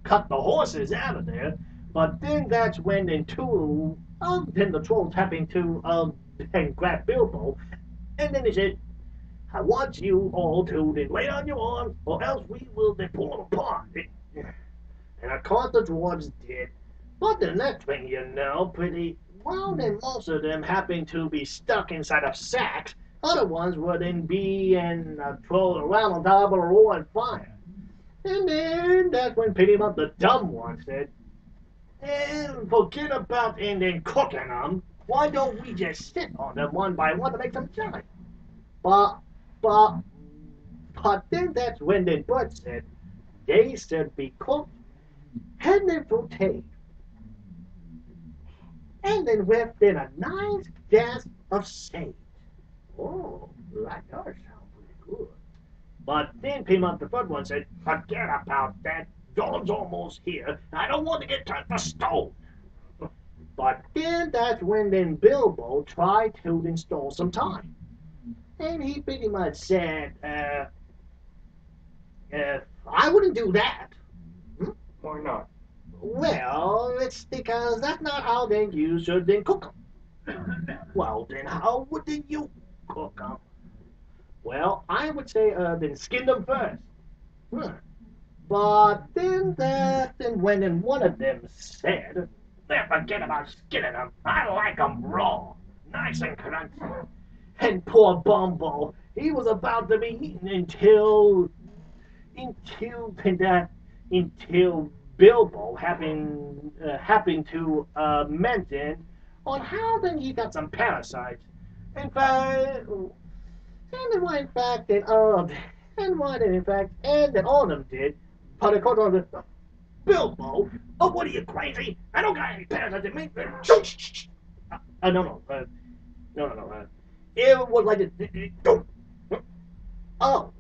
cut the horses out of there. But then that's when then two then the trolls happened to then grab Bilbo, and then they said, I want you all to then lay on your arms, or else we will then pull them apart. And of course the dwarves did. But the next thing you know, pretty well, then most of them happened to be stuck inside of sacks. Other ones would then be and trolled around on top of a roaring fire. And then that's when pretty much the dumb one said, and forget about and then cooking them. Why don't we just sit on them one by one to make them shine? But, but then that's when the Bud said, they should be cooked and then sauteed, and then whipped in a nice dash of sage. Oh, that does sound pretty good. But then came up the third one and said, forget about that. Dawn's almost here. I don't want to get turned to stone. But then that's when then Bilbo tried to install some time. And he pretty much said, I wouldn't do that. Why not? Well, it's because that's not how then you should then cook them. Well, then how would then you cook them? Well, I would say then skin them first. But then when then one of them said, forget about skinning them. I like them raw, nice and crunchy. And poor Bumble, he was about to be eaten until Bilbo happened to mention on how then he got some parasites. In fact, and then why in fact then and why then in fact and then all of them did. But according to Bilbo, oh what are you crazy? I don't got any parasites in me. No. No. It was like this. Oh,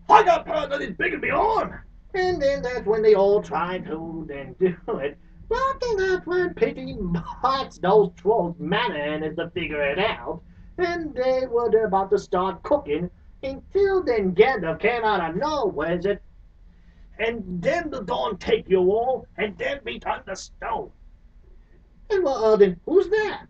I got parasites as big as my arm. And then that's when they all tried to then do it. But then that's when Piggy Mots those trolls managed to figure it out. And they were about to start cooking until then Gandalf came out of nowhere and said, and then the dawn take you all and then be turned to stone. And well, then who's that?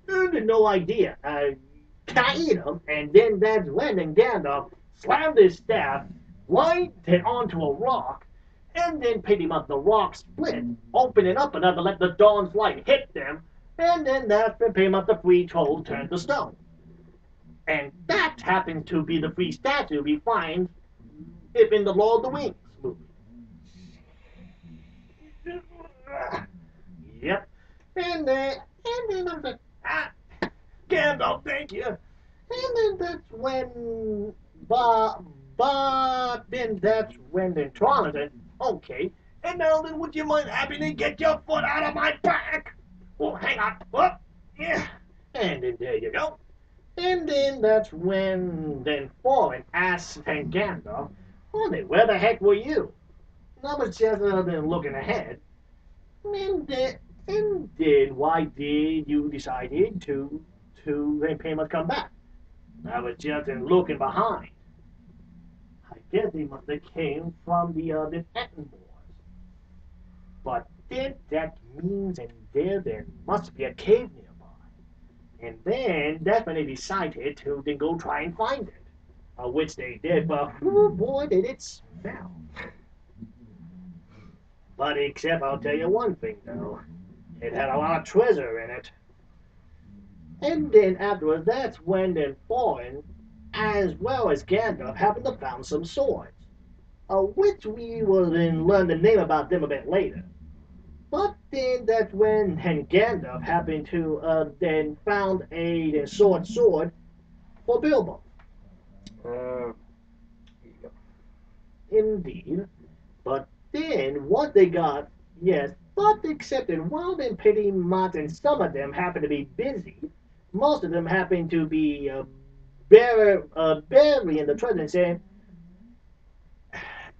And no idea. Can I eat him? And then that's when then Gandalf slammed his staff right then onto a rock, and then pretty much the rock split, opening up enough to let the dawn's light hit them, and then that's when pretty much the free troll turned to stone. And that happens to be the free statue we find if in the Lord of the Rings movie. Yep. And then I'm like, Gandalf, thank you. And then that's when but then that's when then Tron said, okay, and now then would you mind having to get your foot out of my back? Well, hang on. Oh, yeah. And then there you go. And then that's when then Thorin asked then Gandalf, well then where the heck were you? And I was just then looking ahead. And then why did you decided to then pay must come back? I was just looking behind. I guess they must have came from the Titan Wars. But then that means and there must be a cave nearby. And then that's when they decided to then go try and find it. Which they did, but oh boy did it smell. But except I'll tell you one thing though. It had a lot of treasure in it. And then afterwards, that's when then Thorin, as well as Gandalf, happened to found some swords, which we will then learn the name about them a bit later. But then that's when then Gandalf happened to then found a sword for Bilbo. Yeah. Indeed. But then what they got, yes, but except that while then pretty much and some of them happen to be busy, most of them happen to be burying the treasure and saying,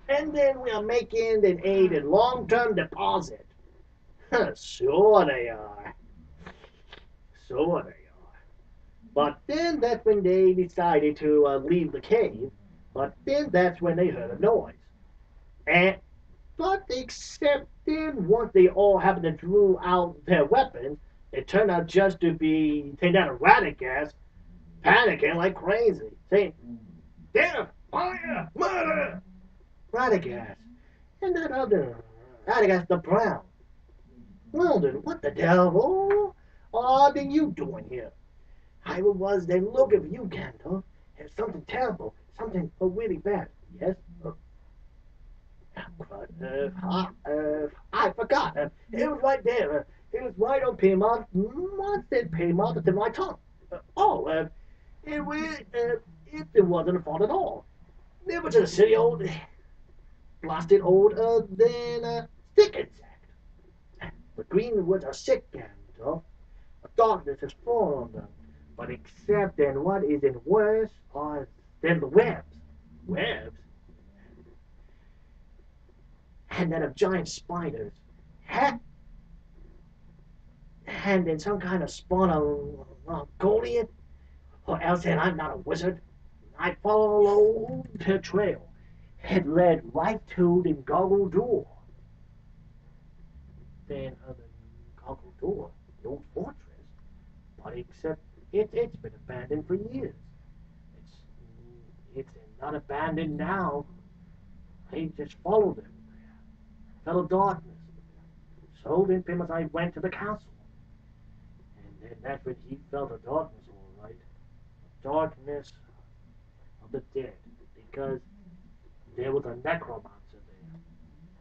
and then we are making an aid in long-term deposit. Sure they are. Sure they are. But then that's when they decided to leave the cave. But then that's when they heard a noise. And but except then once they all happened to drew out their weapons, it turned out just to be taking out Radagast, panicking like crazy, saying, death, fire, murder! Radagast. And that other Radagast the Brown. Well then, what the devil are you doing here? I was then looking for you, Gandalf. There's something terrible, something really bad. Yes? But I forgot. It was right there. It was right on Piedmont. What said Piedmont to my tongue? It wasn't a fault at all. It was just a silly old. blasted old than stick insect. The greenwoods are sick, Gandalf. A darkness has fallen on them. But except then what is in worse are than the webs. Webs? And then of giant spiders. Ha- and then some kind of spawn of Goliath. Or else then I'm not a wizard. I follow the trail. It led right to the goggle door. Then the goggle door, the old fortress. But except it's been abandoned for years. It's it's not abandoned now. He just followed it. Fellow darkness. So then famous I went to the castle. And then that's when he felt the darkness all right. The darkness of the dead. Because there was a necromancer there.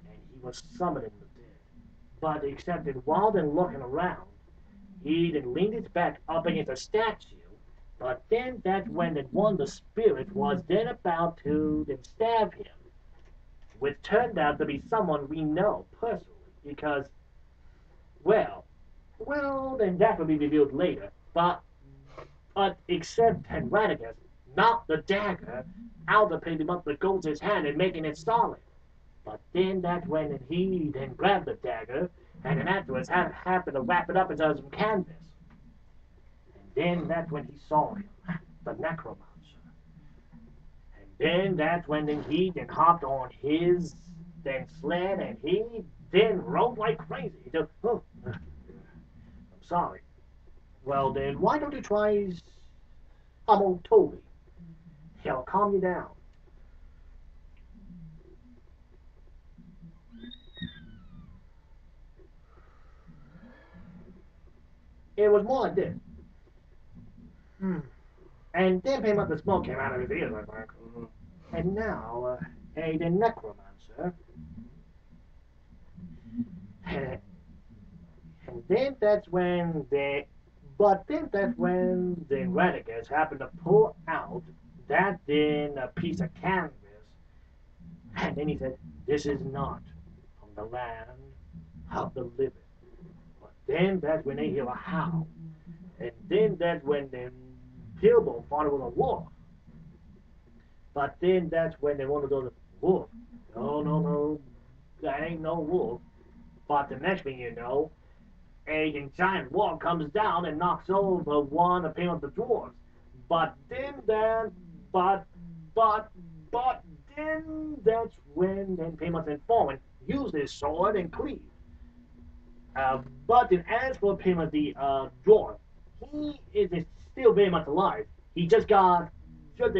And he was summoning the dead. But except that while then looking around, he then leaned his back up against a statue. But then that's when then one of the spirits was then about to then stab him. Which turned out to be someone we know personally. Because, then that will be revealed later. But except that Radagast knocked the dagger out of him up the ghost's hand and making it solid. But then that's when he then grabbed the dagger and then afterwards happened to wrap it up into some canvas. And then that's when he saw him, the necromancer. And then that's when then he then hopped on his then sled and he then rode like crazy. I'm sorry. Well then, why don't you try old Toby? He'll calm you down. It was more like this. And then came up the smoke came out of his ears, I think. And now, the necromancer. And then that's when the Radagast happened to pull out that then a piece of canvas. And then he said, "This is not from the land of the living." But then that's when they hear a howl. And then that's when the Bilbo thought it was a wolf. But then that's when they wanted to go to wolf. No, no, no, that ain't no wolf. But the next thing you know, a giant wall comes down and knocks over one of the dwarves. But then that, but, but then that's when then Paymouth and Foreman used his sword and cleave. But then as for Paymouth the dwarf, he is still very much alive. He just a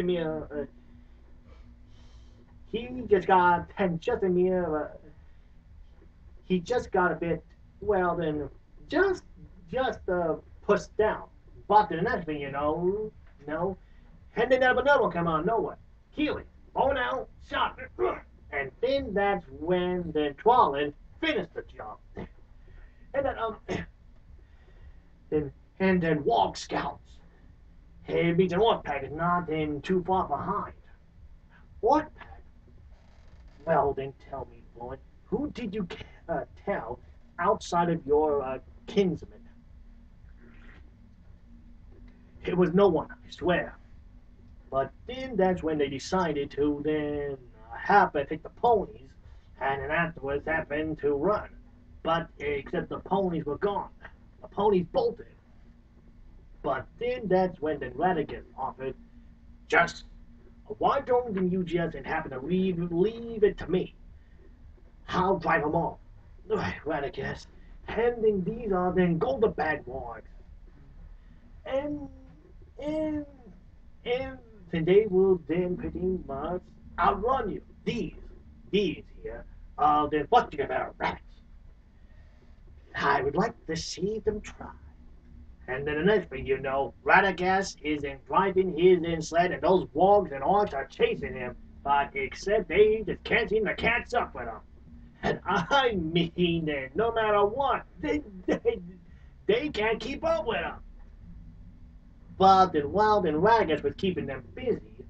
mere, he just got, and just a mere, he just got a bit, well then, just, pushed down. But the next thing and then another one come out of nowhere. Keely, bone out, shot, and then that's when the Twalin finished the job. And then, then Walk Scouts. Hey, means an Orc Pack is not then too far behind. Orc Pack? Well, then tell me, boy, who did you tell outside of your kinsman? It was no one, I swear. But then that's when they decided to then happen to take the ponies, and then afterwards happened to run. But except the ponies were gone. The ponies bolted. But then that's when the Radagast offered, just why don't you just happen to leave it to me? I'll drive them off. Radagast. And then these are then golden bag wargs. And and and they will then pretty much outrun you. These here are the Buckingham rats. I would like to see them try. And then the next thing you know, Radagast is in driving his in sled, and those wargs and orcs are chasing him. But except they just can't seem to catch up with him. And I mean that no matter what, they can't keep up with him. But then while then Radagast was keeping them busy,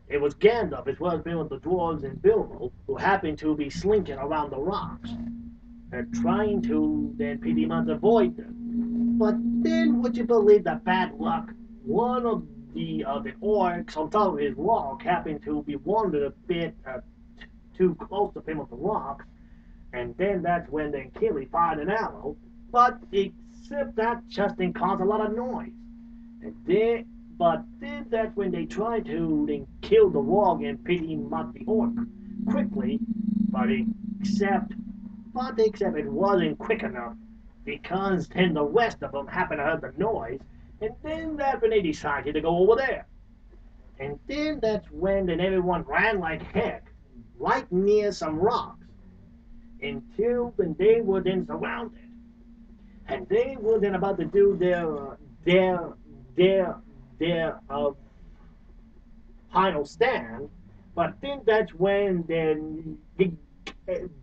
It was Gandalf as well as being with the dwarves and Bilbo who happened to be slinking around the rocks and trying to then pretty much avoid them. But then, would you believe the bad luck? One of the orcs on top of his rock happened to be wandering a bit too close to him with the rocks, and then that's when then Killy fired an arrow. But except that just didn't cause a lot of noise. And then, but then that's when they tried to then kill the warg and pretty much the orc quickly, but except it wasn't quick enough because then the rest of them happened to hear the noise, and then that's when they decided to go over there. And then that's when then everyone ran like heck, right near some rocks, until then they were then surrounded, and they were then about to do their final stand. But then that's when then he,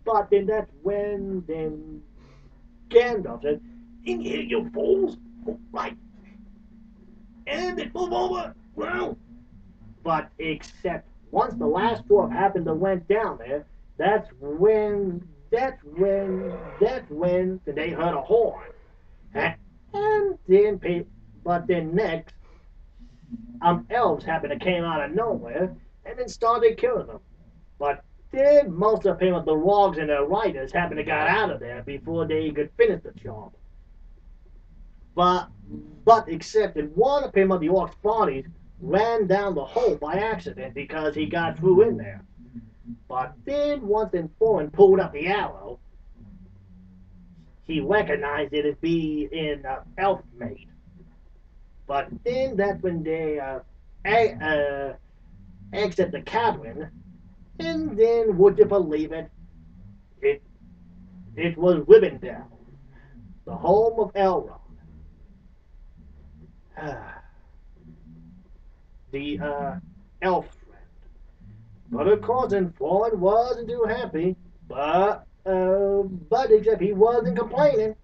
but then that's when then Gandalf said, "In here, you fools! Right, and then move over, well." But except once the last dwarf happened to went down there, that's when they heard a horn, and then but then next elves happened to came out of nowhere and then started killing them. But then most of them, the wargs and the riders, happened to got out of there before they could finish the job. But except that one of the orcs' bodies ran down the hole by accident because he got through in there. But then once then Thorin pulled up the arrow, he recognized it as being elf made. But then that's when they exit the cabin, and then would you believe it? It it was Rivendell, the home of Elrond. The elf friend. But of course, then Thorin wasn't too happy. But except he wasn't complaining.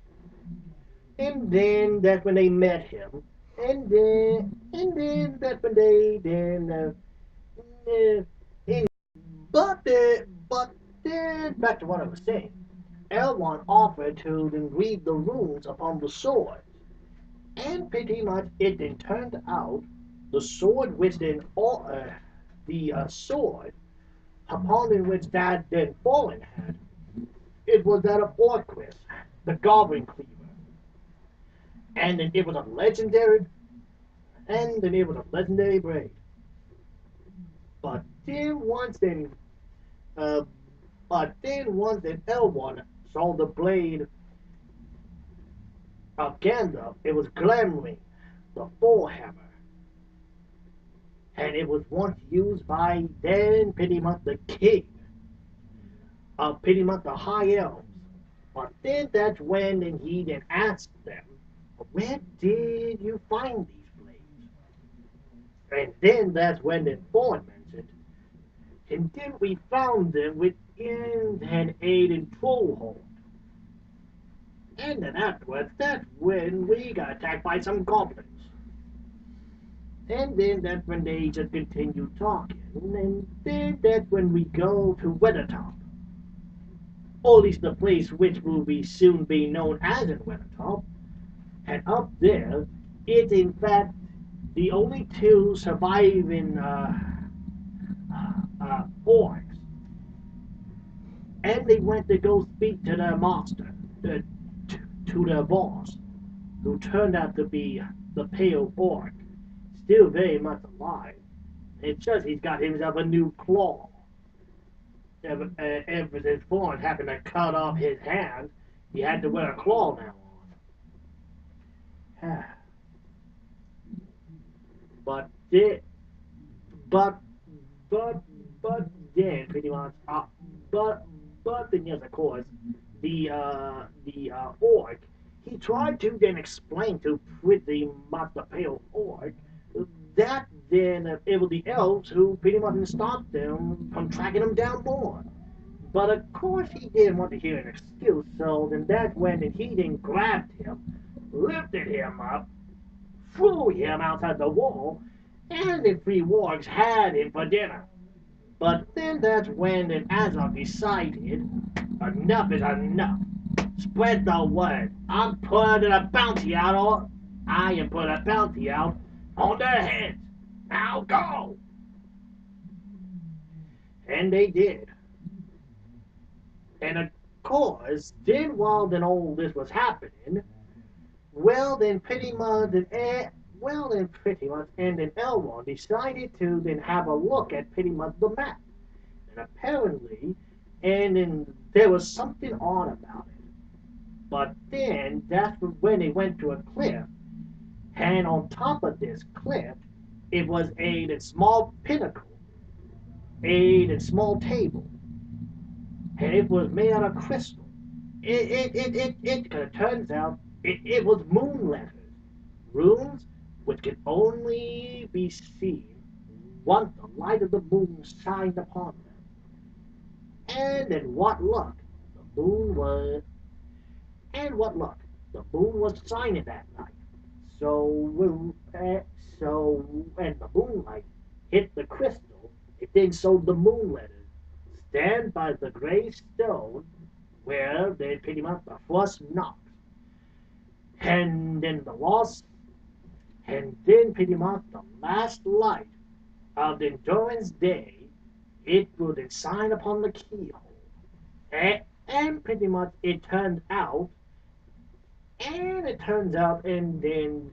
And then that's when they met him. And then that's when they then and, but then back to what I was saying. Elrond offered to then read the runes upon the sword, and pretty much it then turned out the sword which then the sword upon in which that then fallen had, it was that of Orquist, the Goblin Cleaver, and then it was a legendary, and then it was a legendary blade. But then once then, uh, Elrond saw the blade of Gandalf, it was Glamring, the Forehammer, and it was once used by then pretty much the king of pretty much the high elves. But then that's when then he then asked them, "Where did you find these blades?" And then that's when then Thorn mentioned, "And then we found them within an Aiden Trollhold. And then afterwards, that's when we got attacked by some goblins." And then that's when they just continued talking. And then that's when we go to Weathertop. Or at least the place which will be soon be known as in Weathertop. And up there, it's in fact the only two surviving orcs. And they went to go speak to the master, to the boss, who turned out to be the pale orc, still very much alive. It's just he's got himself a new claw. Ever since Thorn happened to cut off his hand, he had to wear a claw now on. But it, but but then pretty much but then yes, of course, the orc, he tried to then explain to pretty much the pale orc that then it was the elves who pretty much stopped them from tracking him down more. But of course he didn't want to hear an excuse, so then that's when he then grabbed him, lifted him up, threw him outside the wall, and the three wargs had him for dinner. But then that's when an Azog decided enough is enough. Spread the word. I am putting a bounty out on their heads. Now go! And they did. And of course, then while then all this was happening, well then pretty much and then Elrond decided to then have a look at pretty much the map. And apparently, and then there was something odd about it. But then that's when they went to a cliff, and on top of this cliff, it was a small pinnacle, a small table, and it was made out of crystal. It turns out it was moon letters, runes which could only be seen once the light of the moon shined upon them. And then what luck, the moon was, and what luck, the moon was shining that night. So, and the moonlight hit the crystal, it then showed the moon letters stand by the gray stone where they pretty much the first knocked. And then the lost, and then pretty much the last light of the endurance day, it would then shine upon the keyhole. And pretty much it turns out, and then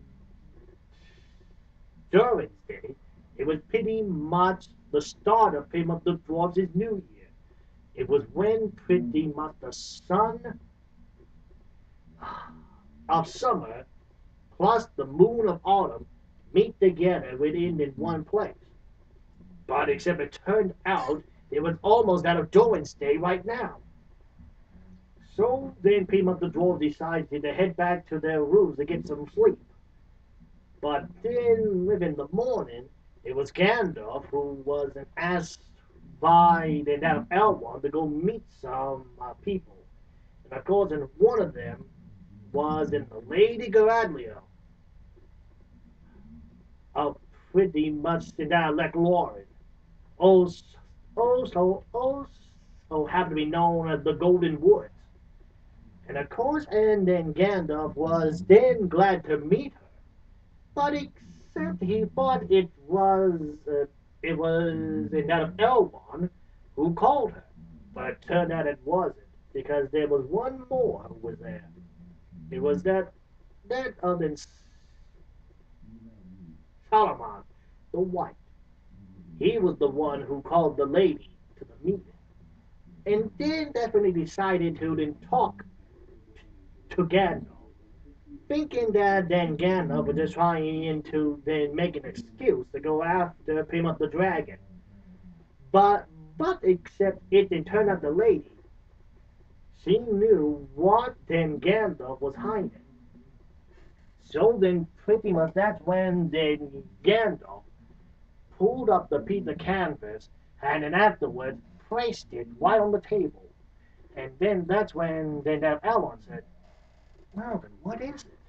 during day, it was pretty much the start of pretty much the dwarves' new year. It was when pretty much the sun of summer plus the moon of autumn meet together within in one place. But except it turned out it was almost out of Doran's day right now. So then pretty much the dwarves decided to head back to their rooms to get some sleep. But then in the morning, it was Gandalf who was asked by the that of Elrond to go meet some people. And of course, and one of them was in the Lady Galadriel of pretty much the dialect Lauren. Also, also happened to be known as the Golden Woods. And of course, and then Gandalf was then glad to meet her. But except he thought it was that of Elrond who called her. But it turned out it wasn't, because there was one more who was there. It was that of Solomon the White. He was the one who called the lady to the meeting. And then definitely decided to then talk to Gandalf, thinking that then Gandalf was just trying to then make an excuse to go after pretty much the dragon. But except it then turned out the lady, she knew what then Gandalf was hiding. So then pretty much that's when then Gandalf pulled up the piece of canvas and then afterwards placed it right on the table. And then that's when then that Elrond said, well then what is it?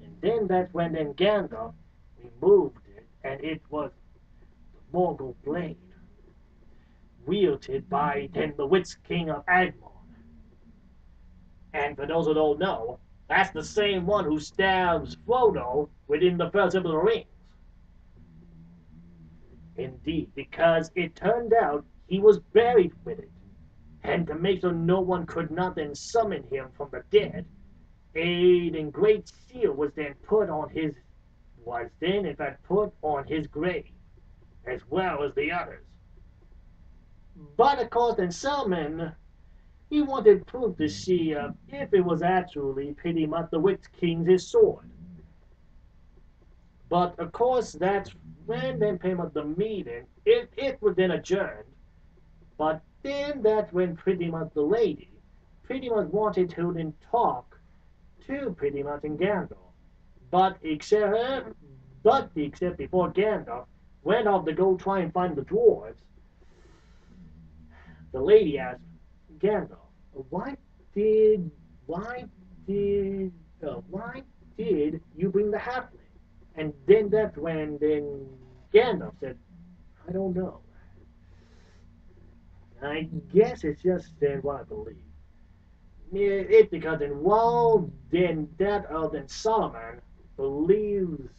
And then that's when then Gandalf removed it, and it was the Morgul blade, wielded by then the Witch King of Agmon. And for those who don't know, that's the same one who stabs Frodo within the Fellowship of the Rings. Indeed, because it turned out he was buried with it, and to make sure no one could not then summon him from the dead, a great seal was then in fact put on his grave, as well as the others. But of course, then Selman, he wanted proof to see if it was actually pretty much the Witch King's sword. But of course, that's when then came up the meeting. It was then adjourned. But then that's when pretty much the lady pretty much wanted to then talk to pretty much in Gandalf. But except before Gandalf went off to go try and find the dwarves, the lady asked Gandalf, why did why did why did you bring the halfling? And then that's when then Gandalf said, I don't know. I guess it's just what I believe. It's because then well then that then Solomon believes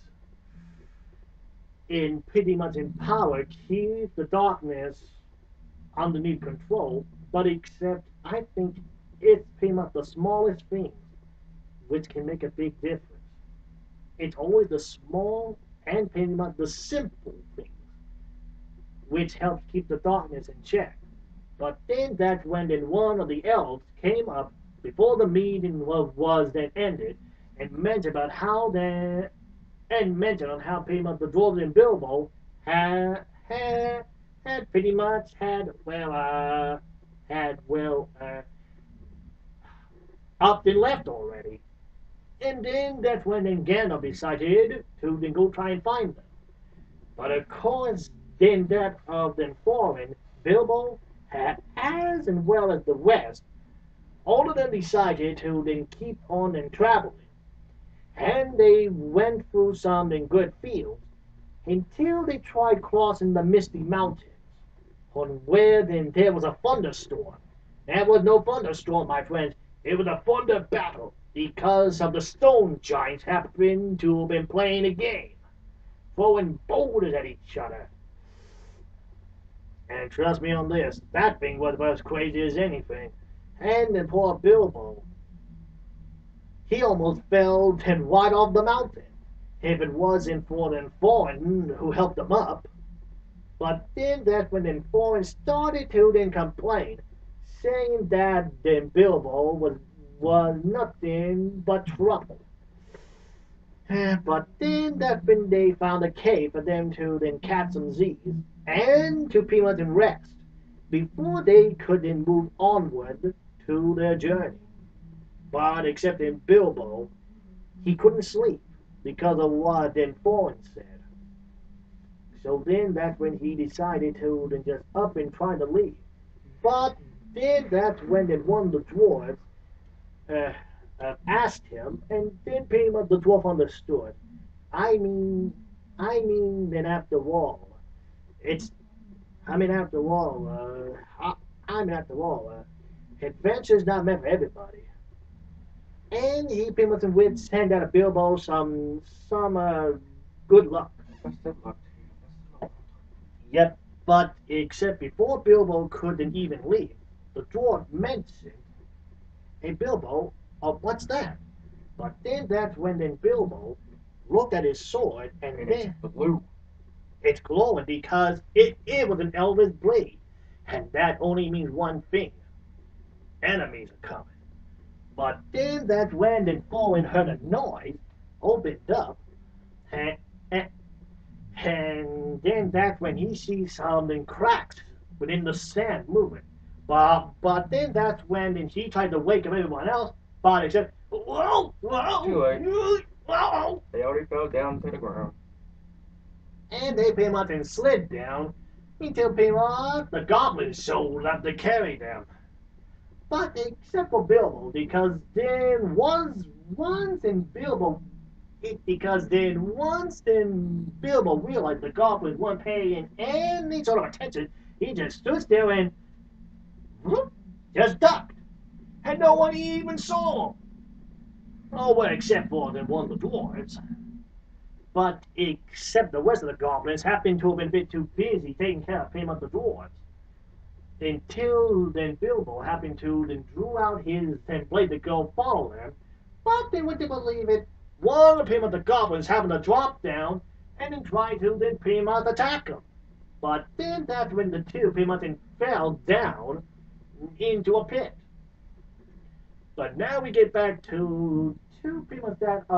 in pretty much in power, keep the darkness underneath control, but except I think it's pretty much the smallest things which can make a big difference. It's always the small and pretty much the simple things which helps keep the darkness in check. But then that's when then one of the elves came up before the meeting was then ended and mentioned about how then and mentioned on how pretty much the dwarves in Bilbo had pretty much upped and left already. And then that's when then Gandalf decided to then go try and find them. But of course, then that of then foreign, Bilbo had as and well as the West, all of them decided to then keep on and traveling. And they went through some then good fields until they tried crossing the misty mountains, on where then there was a thunderstorm. That was no thunderstorm, my friends. It was a thunder battle because of the stone giants happened to have been playing a game, throwing boulders at each other. And trust me on this, that thing was about as crazy as anything. And then poor Bilbo, he almost fell right off the mountain. If it wasn't for them foreign who helped him up. But then that's when them foreign started to then complain, saying that then Bilbo was nothing but trouble. But then that's when they found a cave for them to then catch some Z's and to pretty much rest before they could then move onward to their journey. But except in Bilbo, he couldn't sleep because of what then Foreign said. So then that's when he decided to then just up and try to leave. But then that's when then one of the dwarves asked him, and then pretty much the dwarf understood. I mean, then after all, it's, after all, after all, adventure's not meant for everybody. And he pretty much would send out a Bilbo some good luck. Best of luck to you. Best of luck. Yep, but except before Bilbo couldn't even leave, the dwarf mentioned, hey Bilbo, what's that? But then that's when then Bilbo looked at his sword and And then it's blue. it's glowing because it was an elvish blade. And that only means one thing. Enemies are coming. But then that's when then Fallen heard a noise, opened up, and, and, and then that's when he sees something cracks within the sand moving. But then that's when then he tried to wake up everyone else, but he said, whoa, whoa, Too late. whoa. They already fell down to the ground. And they pretty much then slid down until pretty much the goblins showed up to carry them. But except for Bilbo, because then once in Bilbo, because then once then Bilbo realized the goblins weren't paying any sort of attention, he just stood still and whoop, just ducked, and no one even saw him. Oh, well, except for then one of the dwarves. But except the rest of the goblins happened to have been a bit too busy taking care of pretty much the dwarves. Until then Bilbo happened to then drew out his then blade to go follow them. But they wouldn't believe it. One of him of the goblins happened to drop down and then try to then pretty much attack him. But then that's when the two pretty much then fell down into a pit. But now we get back to pretty much that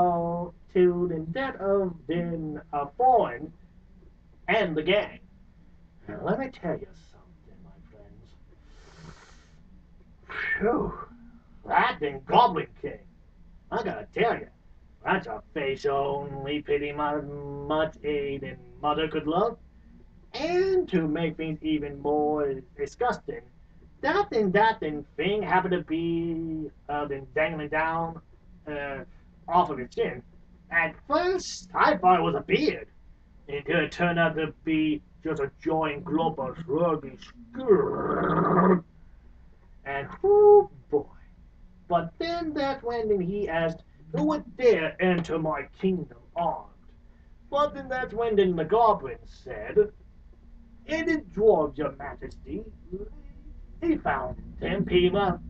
to then that of then Fawn and the gang. Now let me tell you something, my friends. Phew, that then Goblin King. I gotta tell you, that's a face only pretty much a then mother could love. And to make things even more disgusting, that thing happened to be then dangling down off of his chin. At first, I thought it was a beard. And until it turned out to be just a giant glob of slurpy skrrr. And oh boy. But then that's when he asked, who would dare enter my kingdom armed? But then that's when the goblin said, it is dwarves, your majesty. He found them, Pima.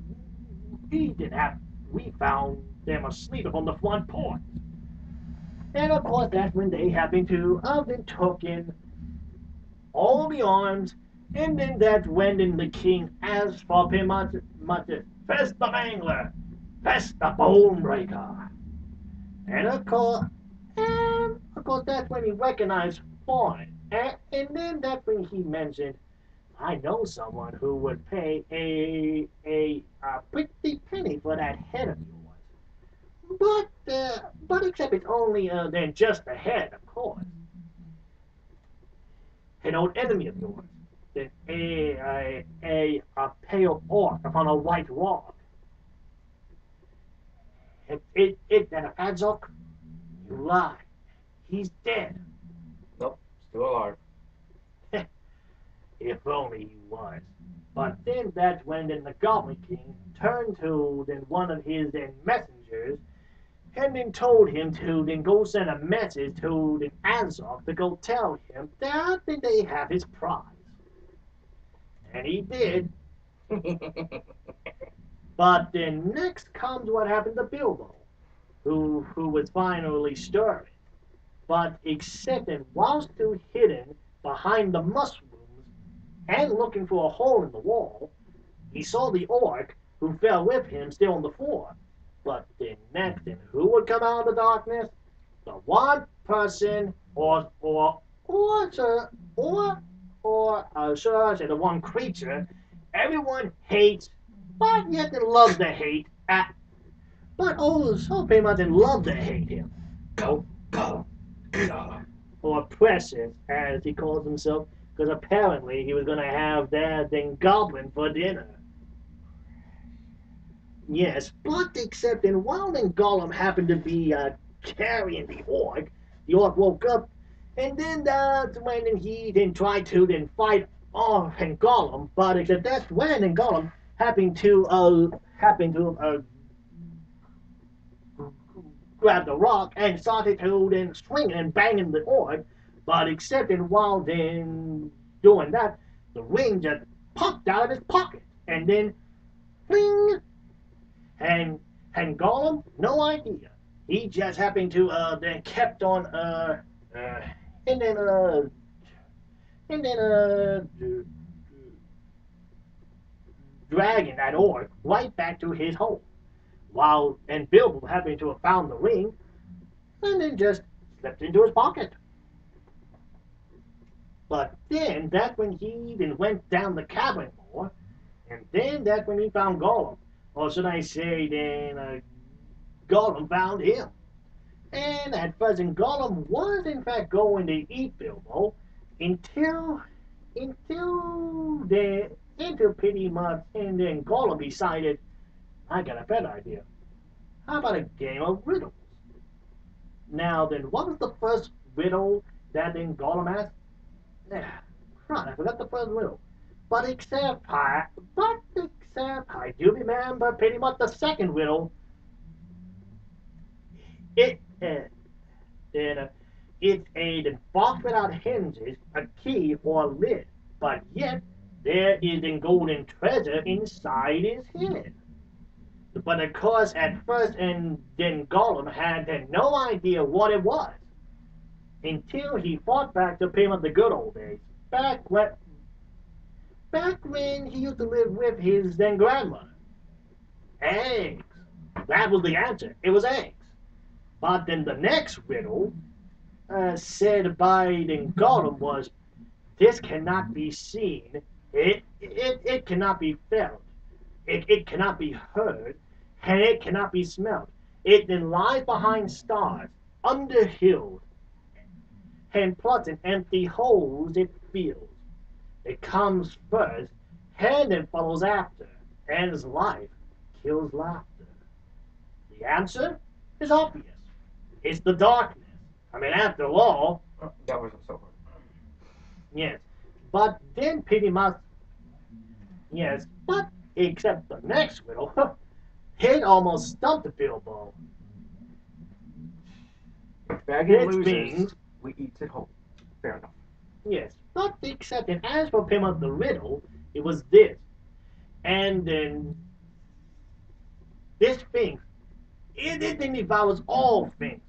He didn't have, we found them asleep upon the front porch. And of course, that's when they happened to have been taken all the arms, and then that's when the king asked for him much, first the mangler, first the bone breaker. And of course, that's when he recognized Fawn. And then that's when he mentioned, I know someone who would pay a pretty penny for that head of yours. But except it's only then just the head, of course. An old enemy of yours. Then a pale orc upon a white rock. It that a Adzok? You lie. He's dead. Nope, still alive. If only he was. But then that's when the Goblin King turned to one of his messengers and then told him to then go send a message to the Azog to go tell him that they have his prize. And he did. But then next comes what happened to Bilbo, who was finally stirring. But except that while still hidden behind the mushrooms and looking for a hole in the wall, he saw the orc who fell with him still on the floor. But then next, then who would come out of the darkness? The one person, or should I say, the one creature everyone hates, but yet they love to hate. But oh, so pretty much in love to hate him. Go. Or Precious, as he calls himself, because apparently he was going to have that then goblin for dinner. Yes, but except in while then Gollum happened to be carrying the orc woke up, and then that's when he then tried to then fight off and Gollum, but except that's when then Gollum happened to grab the rock and started to then swing and banging the orc, but except in while then doing that, the ring just popped out of his pocket, and then fling. And Gollum, no idea. He just happened to then kept on and then dragging that orc right back to his home. While and Bilbo happened to have found the ring and then just slipped into his pocket. But then that's when he then went down the cavern more, and then that's when he found Gollum. Or should I say, then Gollum found him. And at present, Gollum was in fact going to eat Bilbo until pretty much, and then Gollum decided, I got a better idea. How about a game of riddles? Now then, what was the first riddle that then Gollum asked? Right, I forgot the first riddle. But except I do remember pretty much the second riddle. It's a box without hinges, a key or a lid, but yet there is a golden treasure inside his head. But of course, at first, and then Gollum had no idea what it was until he fought back to pretty much the good old days, back when he used to live with his then grandmother. Eggs. That was the answer. It was eggs. But then the next riddle said by then Gollum was, this cannot be seen. It cannot be felt. It cannot be heard. And it cannot be smelt. It then lies behind stars, under hills, and plots in empty holes it feels. It comes first, and then follows after, and life kills laughter. The answer is obvious. It's the darkness. I mean, after all, That wasn't so hard. Yes. But then pretty much, yes, but except the next riddle, it almost stumped Bilbo. If Baggin It loses, means, we eat it whole. Fair enough. yes, but except and as for him of the riddle, it was this. And then this thing, it devours all things.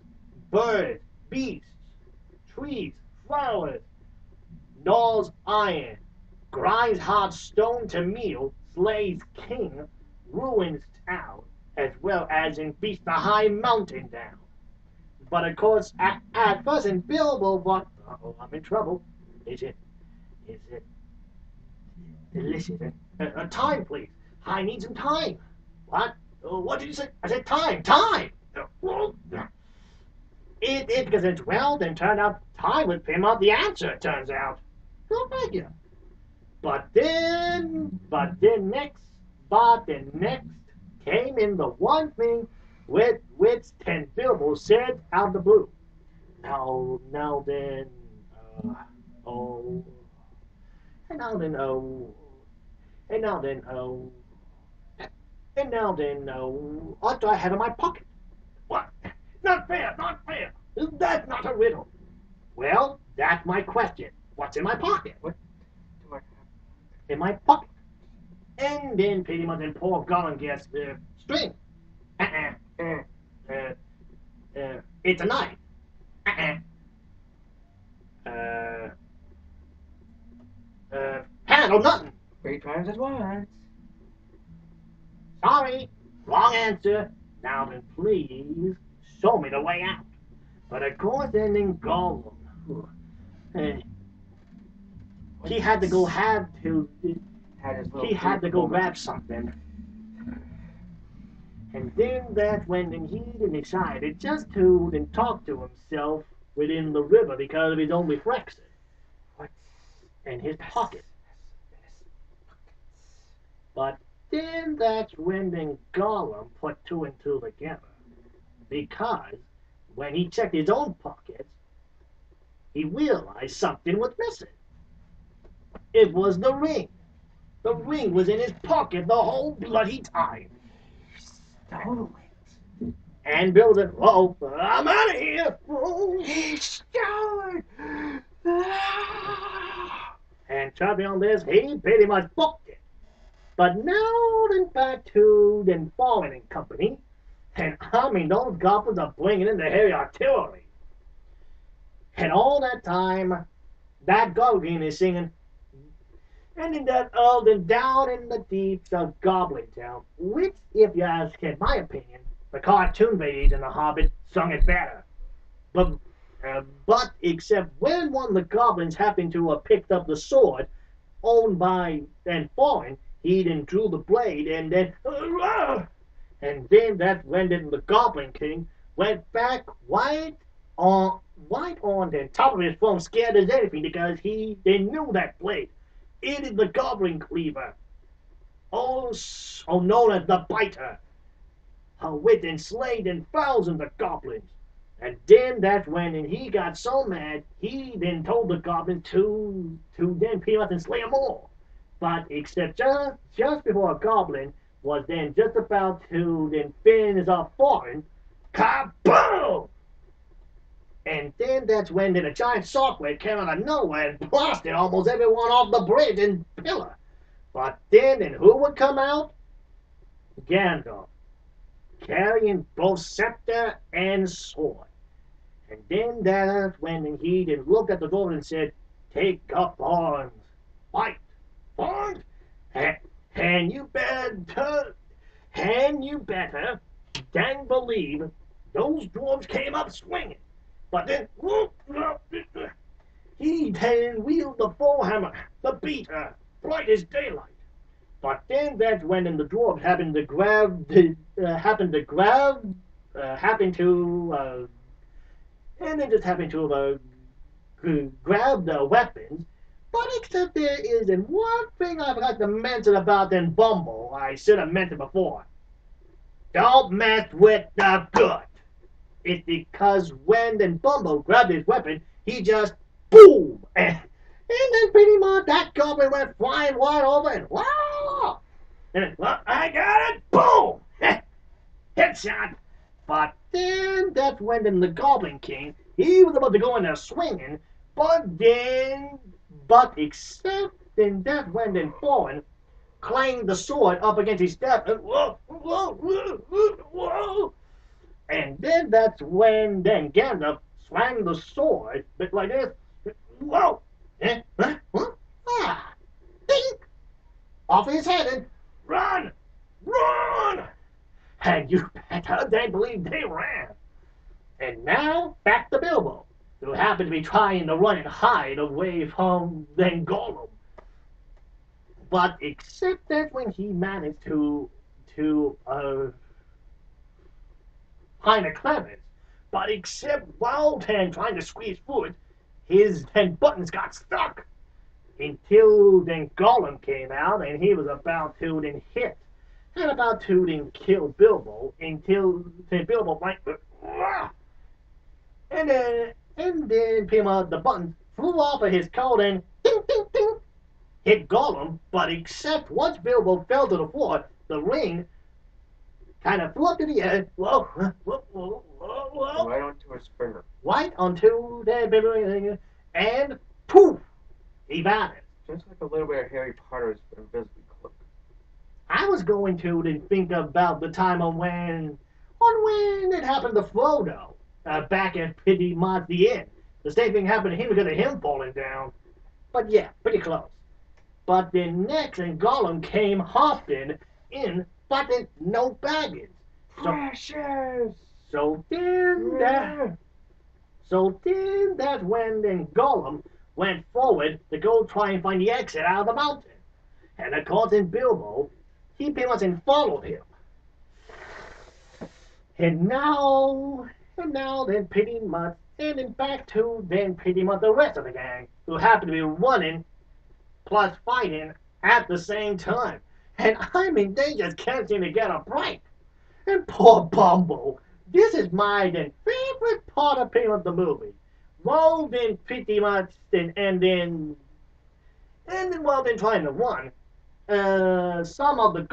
Birds, beasts, trees, flowers, gnaws iron, grinds hard stone to meal, slays king, ruins town, as well as in beats the high mountain down. But of course, at first in Bilbo, what? Oh, I'm in trouble. Is it? Listen, time, please. I need some time. What? What did you say? I said time, time. Because it's well, then turned out time would pin out the answer. It turns out. Go figure. But then next came in the one thing with which Ten Bilbo said out of the blue. Now then, oh, and now then, oh, and now then, oh, and now then, oh, what do I have in my pocket? What? Not fair, not fair. That's not a riddle. Well, that's my question. What's in my pocket? What do I have? In my pocket. And then pretty much then poor Gollum gets string. It's a knife. Handle nothing. 3 times at once. Sorry, wrong answer. Now then, please show me the way out. But of course, then Gollum, he had to go he had to go grab something. And then that's when he decided just to then talk to himself within the river because of his own reflection. What? And his pocket. But then that's when then Gollum put 2 and 2 together. Because when he checked his own pockets, he realized something was missing. It was the ring. The ring was in his pocket the whole bloody time. Stole it. And Bill said, "Whoa, I'm out of here." He stole it. And Chubby on this, he pretty much booked it. But now then back to then Fallen and Company. And I mean, those goblins are bringing in the heavy artillery. And all that time, that goblin is singing, and in that then down in the deeps of Goblin Town, which, if you ask in my opinion, the cartoon version of Hobbit sung it better. But except when one of the goblins happened to have picked up the sword owned by then Fallen, he then drew the blade and then that's when then the Goblin King went back right on the top of his throne, scared as anything because they knew that blade. It is the Goblin Cleaver, known as the Biter, wit and slayed and thousands of goblins. And then that's when he got so mad, he then told the goblins to then peel up and slay them all. But except just before a goblin was then just about to then finish off Fallen, kaboom! And then that's when then a giant shockwave came out of nowhere and blasted almost everyone off the bridge and pillar. But then and who would come out? Gandalf, carrying both scepter and sword. And then that's when he then looked at the door and said, "Take up arms, fight, arms, and you better, dang believe those dwarves came up swinging. But then he then wielded the forehammer, the beater, bright as daylight. But then that's when the dwarves happened to grab the weapons. But except there is one thing I forgot to mention about then Bumble. I should have mentioned before. Don't mess with the good. It's because when then Bumble grabbed his weapon, he just boom, and then pretty much that goblin went flying wide over and wow, and well, I got it, boom, headshot. But then that's when then the Goblin King, he was about to go in there swinging, but except then that's when then Fallen clanged the sword up against his step, and whoa, whoa, whoa, whoa, whoa. And then that's when then Gandalf swung the sword, bit like this, whoa, ah, ding, off his head, and run, run. And you better they believe they ran. And now, back to Bilbo, who happened to be trying to run and hide away from then Gollum. But except that when he managed to find a crevice, but except while then trying to squeeze food, his then buttons got stuck. Until then Gollum came out and he was about to then hit. And about to then kill Bilbo until then Bilbo went, and then the buttons flew off of his coat and ding ding ding hit Gollum, but except once Bilbo fell to the floor, the ring kind of flew up to the air, whoa, whoa, whoa, whoa, whoa, Right onto his finger. right onto the and poof, he vanished. Just like a little bit of Harry Potter's invisibly cloak. I was going to then think about the time on when it happened to Frodo back at Pretty Much the Inn. The same thing happened to him because of him falling down. But yeah, pretty close. But then next, and Gollum came hopping in, but then no baggage. Precious! So then that's when then Gollum went forward to go try and find the exit out of the mountain. And according to Bilbo, he pretty much followed him. And now then pretty much, and then back to then pretty much the rest of the gang, who happened to be running plus fighting at the same time. And I mean, they just can't seem to get a break. And poor Bumble, this is my then favorite part of pretty much the movie. Well, then pretty much, and then while then trying to run, some of the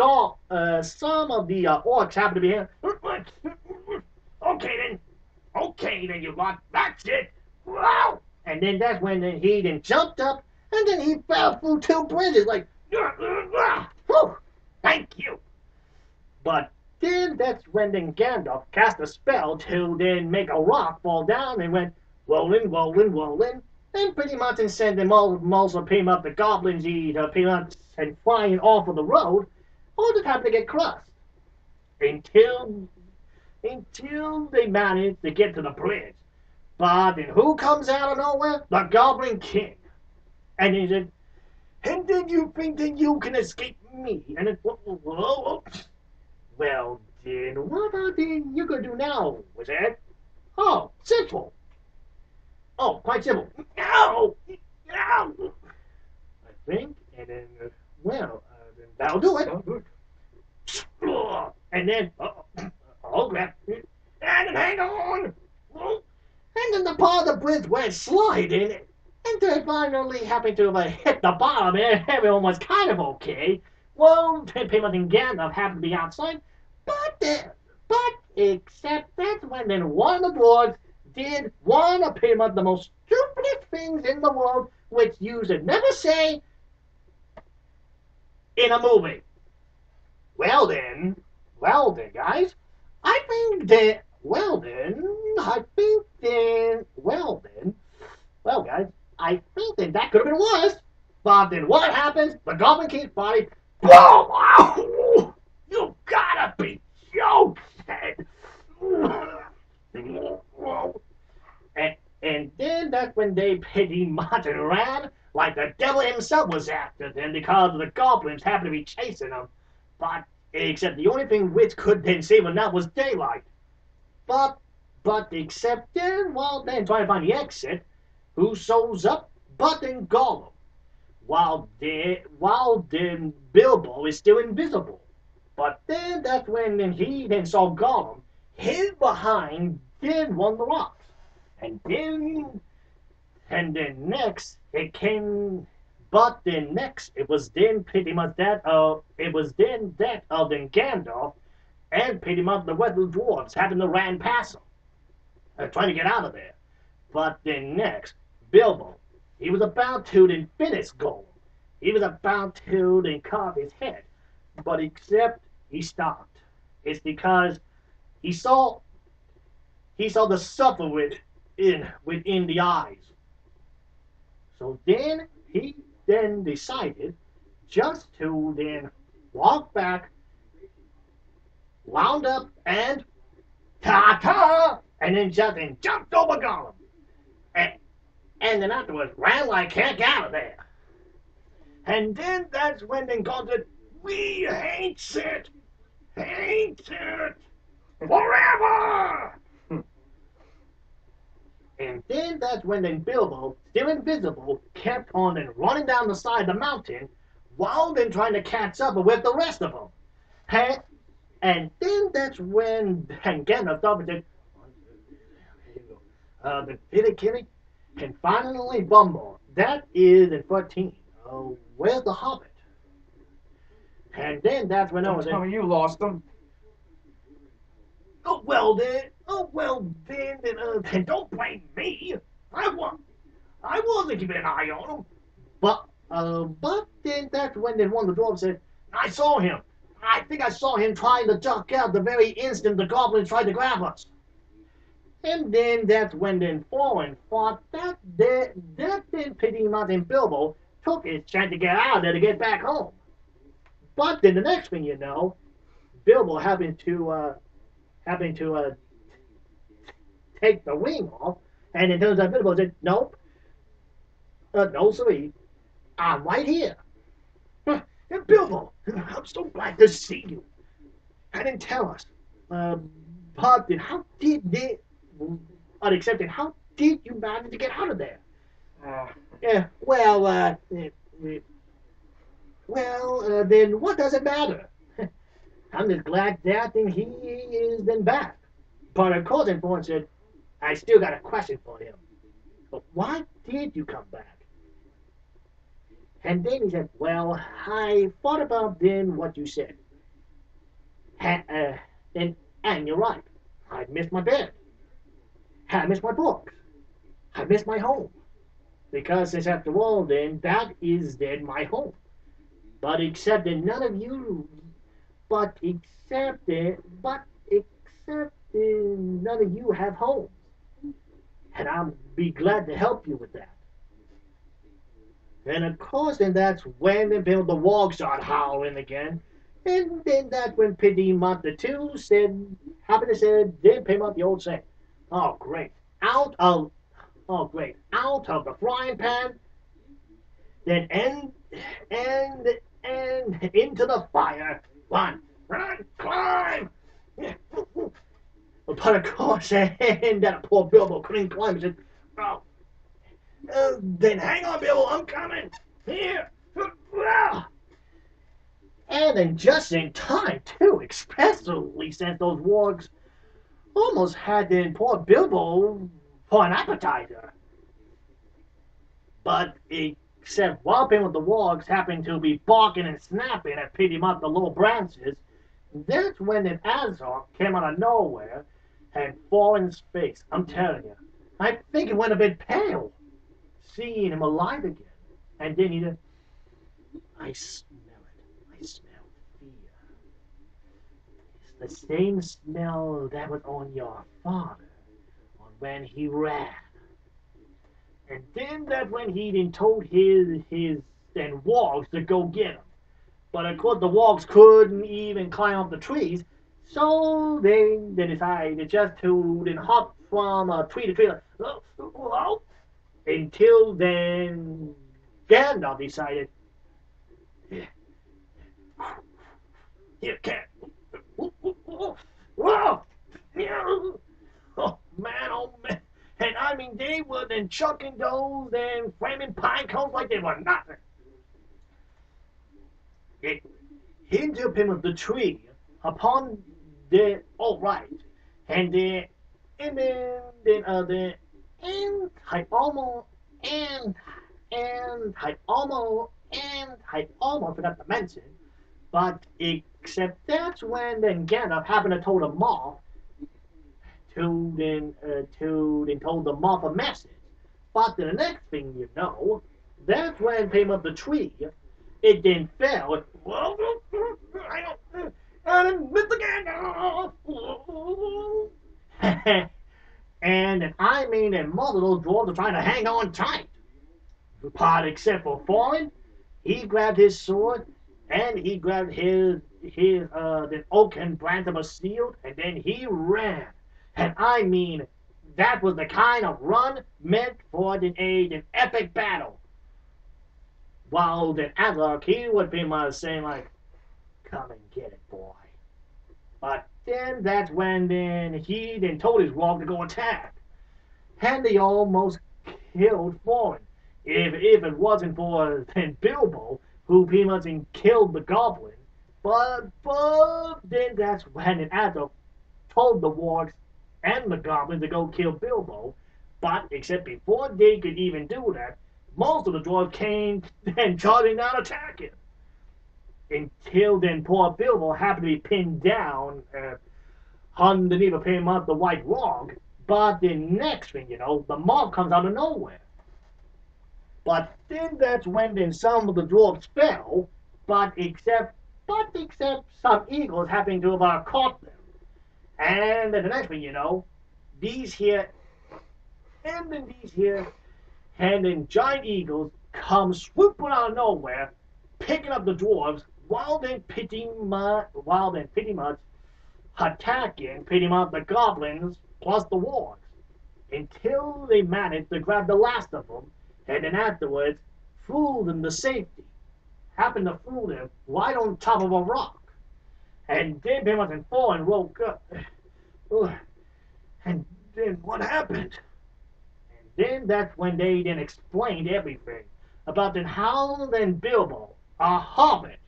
orcs happen to be here. Okay then, you lot, that's it. Wow! And then that's when he then jumped up, and then he fell through two bridges like, whew, thank you. But then that's when then Gandalf cast a spell to then make a rock fall down and went rolling, rolling, rolling, and pretty much send them all pretty much the goblins pretty much and flying off of the road, or just happened to get crushed. Until they manage to get to the bridge. But then who comes out of nowhere? The Goblin King. And he said, and then you think that you can escape me? And then, whoa. Well, then what are you going to do now, wizard? Oh, simple. Oh, quite simple. No! I think, and then, then that'll do it. So good. And then, oh crap. And then hang on. And then the part of the bridge went sliding. And they finally happened to hit the bottom and everyone was kind of okay. Well, Payment and Gandalf happened to be outside. But except that's when then one of the dwarves did one of pretty much the most stupidest things in the world, which you should never say in a movie. Well then, guys, I think that, well, guys, I think that could have been worse. But then what happens? The Goblin King's body, boom! Ow! You gotta be joking! And then that's when they pretty much ran like the devil himself was after them because the goblins happened to be chasing them. But except the only thing which could then save them now was daylight. But except then, while then trying to find the exit, who shows up but then Gollum? While then Bilbo is still invisible. But then that's when then he then saw Gollum hid behind then one of the rocks. And then And then next it came, but then next it was then pretty much that it was then that then Gandalf and pretty much the Red Dwarves having to ran past him, trying to get out of there. But then next, Bilbo, he was about to then finish Gollum. He was about to then carve his head, but except he stopped. It's because he saw the suffering within the eyes. So then he then decided just to then walk back, wound up, and ta-ta, and then just then jumped over Gollum. And then afterwards ran like heck out of there. And then that's when they got it, we hates it, forever. And then that's when then Bilbo, still invisible, kept on and running down the side of the mountain, while then trying to catch up with the rest of them. And then that's when Gandalf thought and said, the Billy Killy, and finally Bumble. That is in 14. Where's the Hobbit? And then that's when I was Don't tell me you lost them. Oh well then don't blame me. I wasn't keeping an eye on him. But then that's when then one of the dwarves said, I saw him. I think I saw him trying to duck out the very instant the goblins tried to grab us. And then that's when then Fallen thought that then pretty much in Bilbo took his chance to get out of there to get back home. But then the next thing you know, Bilbo having to take the wing off, and it turns out Bilbo said, nope, no siree, I'm right here. And Bilbo, I'm so glad to see you. I didn't tell us. But then how did they, unaccepted, how did you manage to get out of there? Yeah, then what does it matter? I'm just glad that then he is then back. But of course, Inform said, I still got a question for him. But why did you come back? And then he said, well, I thought about then what you said. And you're right. I missed my bed. I missed my books. I missed my home. Because it's after all, then, that is then my home. But except that none of you, none of you have homes. And I'll be glad to help you with that. And of course, then that's when the walls start howling again. And then that's when Pity Mutt the two happened to say, then Pity Mutt the old saying, oh great, out of the frying pan, then and into the fire. Run, climb. But of course, and that poor Bilbo couldn't climb. He said, oh, then hang on, Bilbo, I'm coming. Here. And then just in time, too, especially since those wargs almost had then poor Bilbo for an appetizer. But except while with the wargs happened to be barking and snapping at pretty much the little branches, that's when an Azog came out of nowhere and Fallen's face. I'm telling you, I think it went a bit pale, seeing him alive again. And then he said, I smell it. I smell fear. It's the same smell that was on your father when he ran. And then that when he then told his then wargs to go get him. But of course the wargs couldn't even climb up the trees, so they decided just to then hop from tree to tree like, oh, until then Gandalf decided, here, cat. Whoa! Oh man. And I mean, they were then chucking those and flaming pine cones like they were nothing. It hit him of the tree upon the right, and then I almost And I almost forgot to mention, but except that's when then Gandalf happened to tell the moth to then told the moth a message. But the next thing you know, that's when came up the tree. It then fell. And Mr. Gandalf. And I mean, and most of those dwarves are trying to hang on tight. But except for Fallen, he grabbed his sword and he grabbed his the oaken branch of a shield, and then he ran. And I mean, that was the kind of run meant for an epic battle. While the Adlock, he would be saying like, "Come and get it, boy." But then that's when then he then told his warg to go attack, and they almost killed Fallen. If it wasn't for then Bilbo, who pretty much killed the goblin, but then that's when it Adolf told the wargs and the goblins to go kill Bilbo. But except before they could even do that, most of the dwarves came and charging down attacking. Until then poor Bilbo happened to be pinned down underneath a pin of the white log. But the next thing you know, the mob comes out of nowhere. But then that's when then some of the dwarves fell, but except some eagles happening to have caught them. And then the next thing you know, these here, and then these here, and then giant eagles come swooping out of nowhere, picking up the dwarves while then pretty much attacking pretty much the goblins plus the wargs until they managed to grab the last of them, and then afterwards fool them to safety. Happened to fool them right on top of a rock. And then they must have fallen and woke up. And then what happened? And then that's when they then explained everything about then how then Bilbo, a hobbit,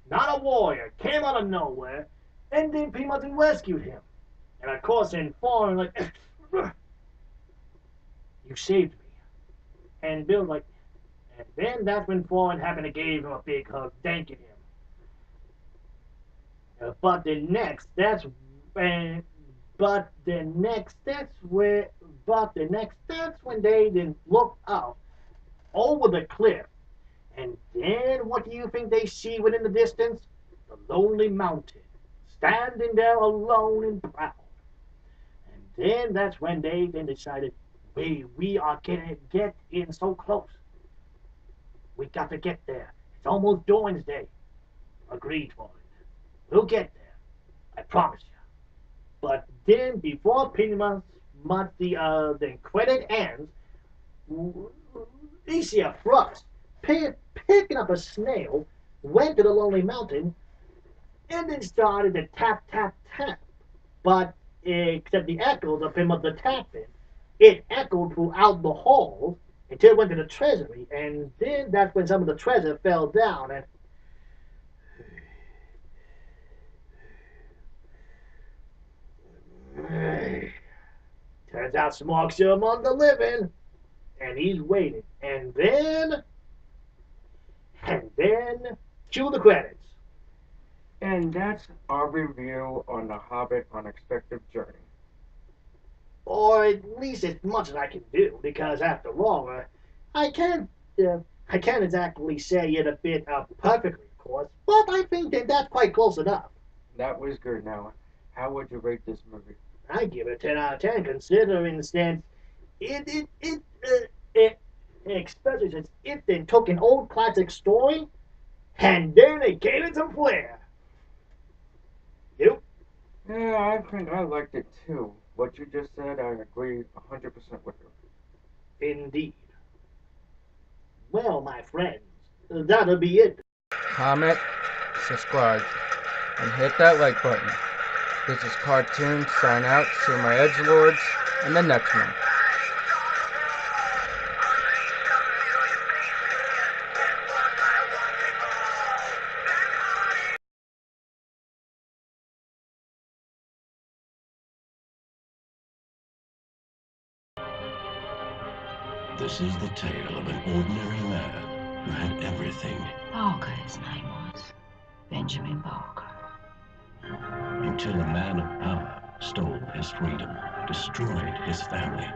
not a warrior, came out of nowhere and then pretty much rescued him. And of course, then falling like, you saved me. And Bill's like, and then that's when Fallen happened to give him a big hug, thanking him. But the next, that's when, but the next, that's where, but the next, that's when they then look out over the cliff. And then what do you think they see within the distance? The lonely mountain, standing there alone and proud. And then that's when they then decided, we are get in so close. We got to get there. It's almost Dawn's Day. Agreed, Fallen. We'll get there. I promise you. But then, before pretty much the credit ends, you see a thrust picking up a snail, went to the lonely mountain, and then started to tap, tap, tap. But except the echoes of him of the tapping, it echoed throughout the halls until it went to the treasury, and then that's when some of the treasure fell down. And turns out Smark's still among the living, and he's waiting. And then, cue the credits. And that's our review on the Hobbit Unexpected Journey. Or at least as much as I can do, because after all, I can't, I can't exactly say it a bit perfectly, of course, but I think that that's quite close enough. That was good. Now, how would you rate this movie? I give it a 10 out of 10, considering the stance it especially since it then took an old classic story and then it gave it some flair. You? Yeah, I think I liked it too. What you just said, I agree 100% with you. Indeed. Well, my friends, that'll be it. Comment, subscribe, and hit that like button. This is CARTOONZ, sign out, see my edgelords in the next one. The This is the tale of an ordinary man who had everything. Barker, his name was. Benjamin Barker. Until a man of power stole his freedom, destroyed his family,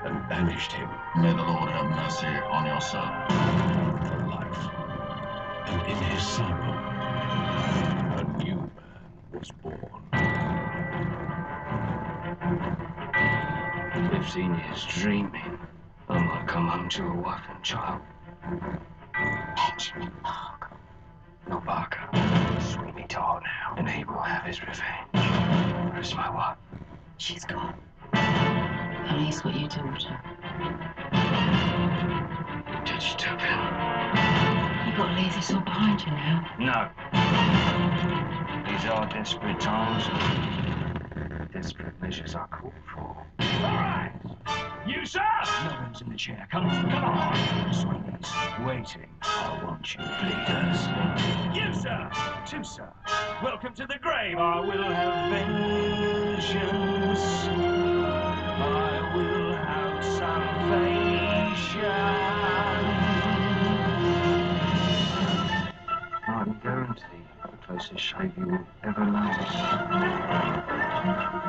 and banished him. May the Lord have mercy on your soul. For life. And in his sorrow, a new man was born. 15 years dreaming I might come home to a wife and child. Benjamin Barker. No Barker. Sweeney Todd now. And he will have his revenge. Where's my wife? She's gone. At least what you told her. Did she took him? You've got to leave this all behind you now. No. These are desperate times. Desperate measures are called for. All right! You, sir! No one's in the chair. Come on, come on. Sweeney's waiting. I want you bleeders. You, sir! Two, sir. Welcome to the grave. I will have vengeance. I will have salvation. I can guarantee the closest shave you will ever last.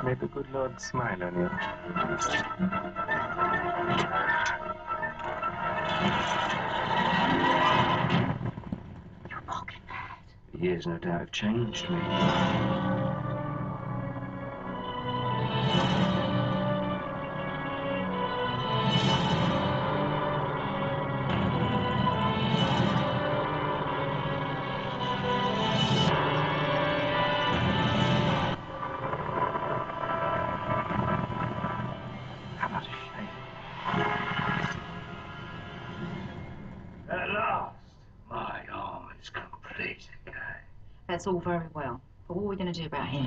May the good Lord smile on you. You're walking mad. The years no doubt have changed me. How about a shave? At last. My arm is complete again. That's all very well. But what are we going to do about him?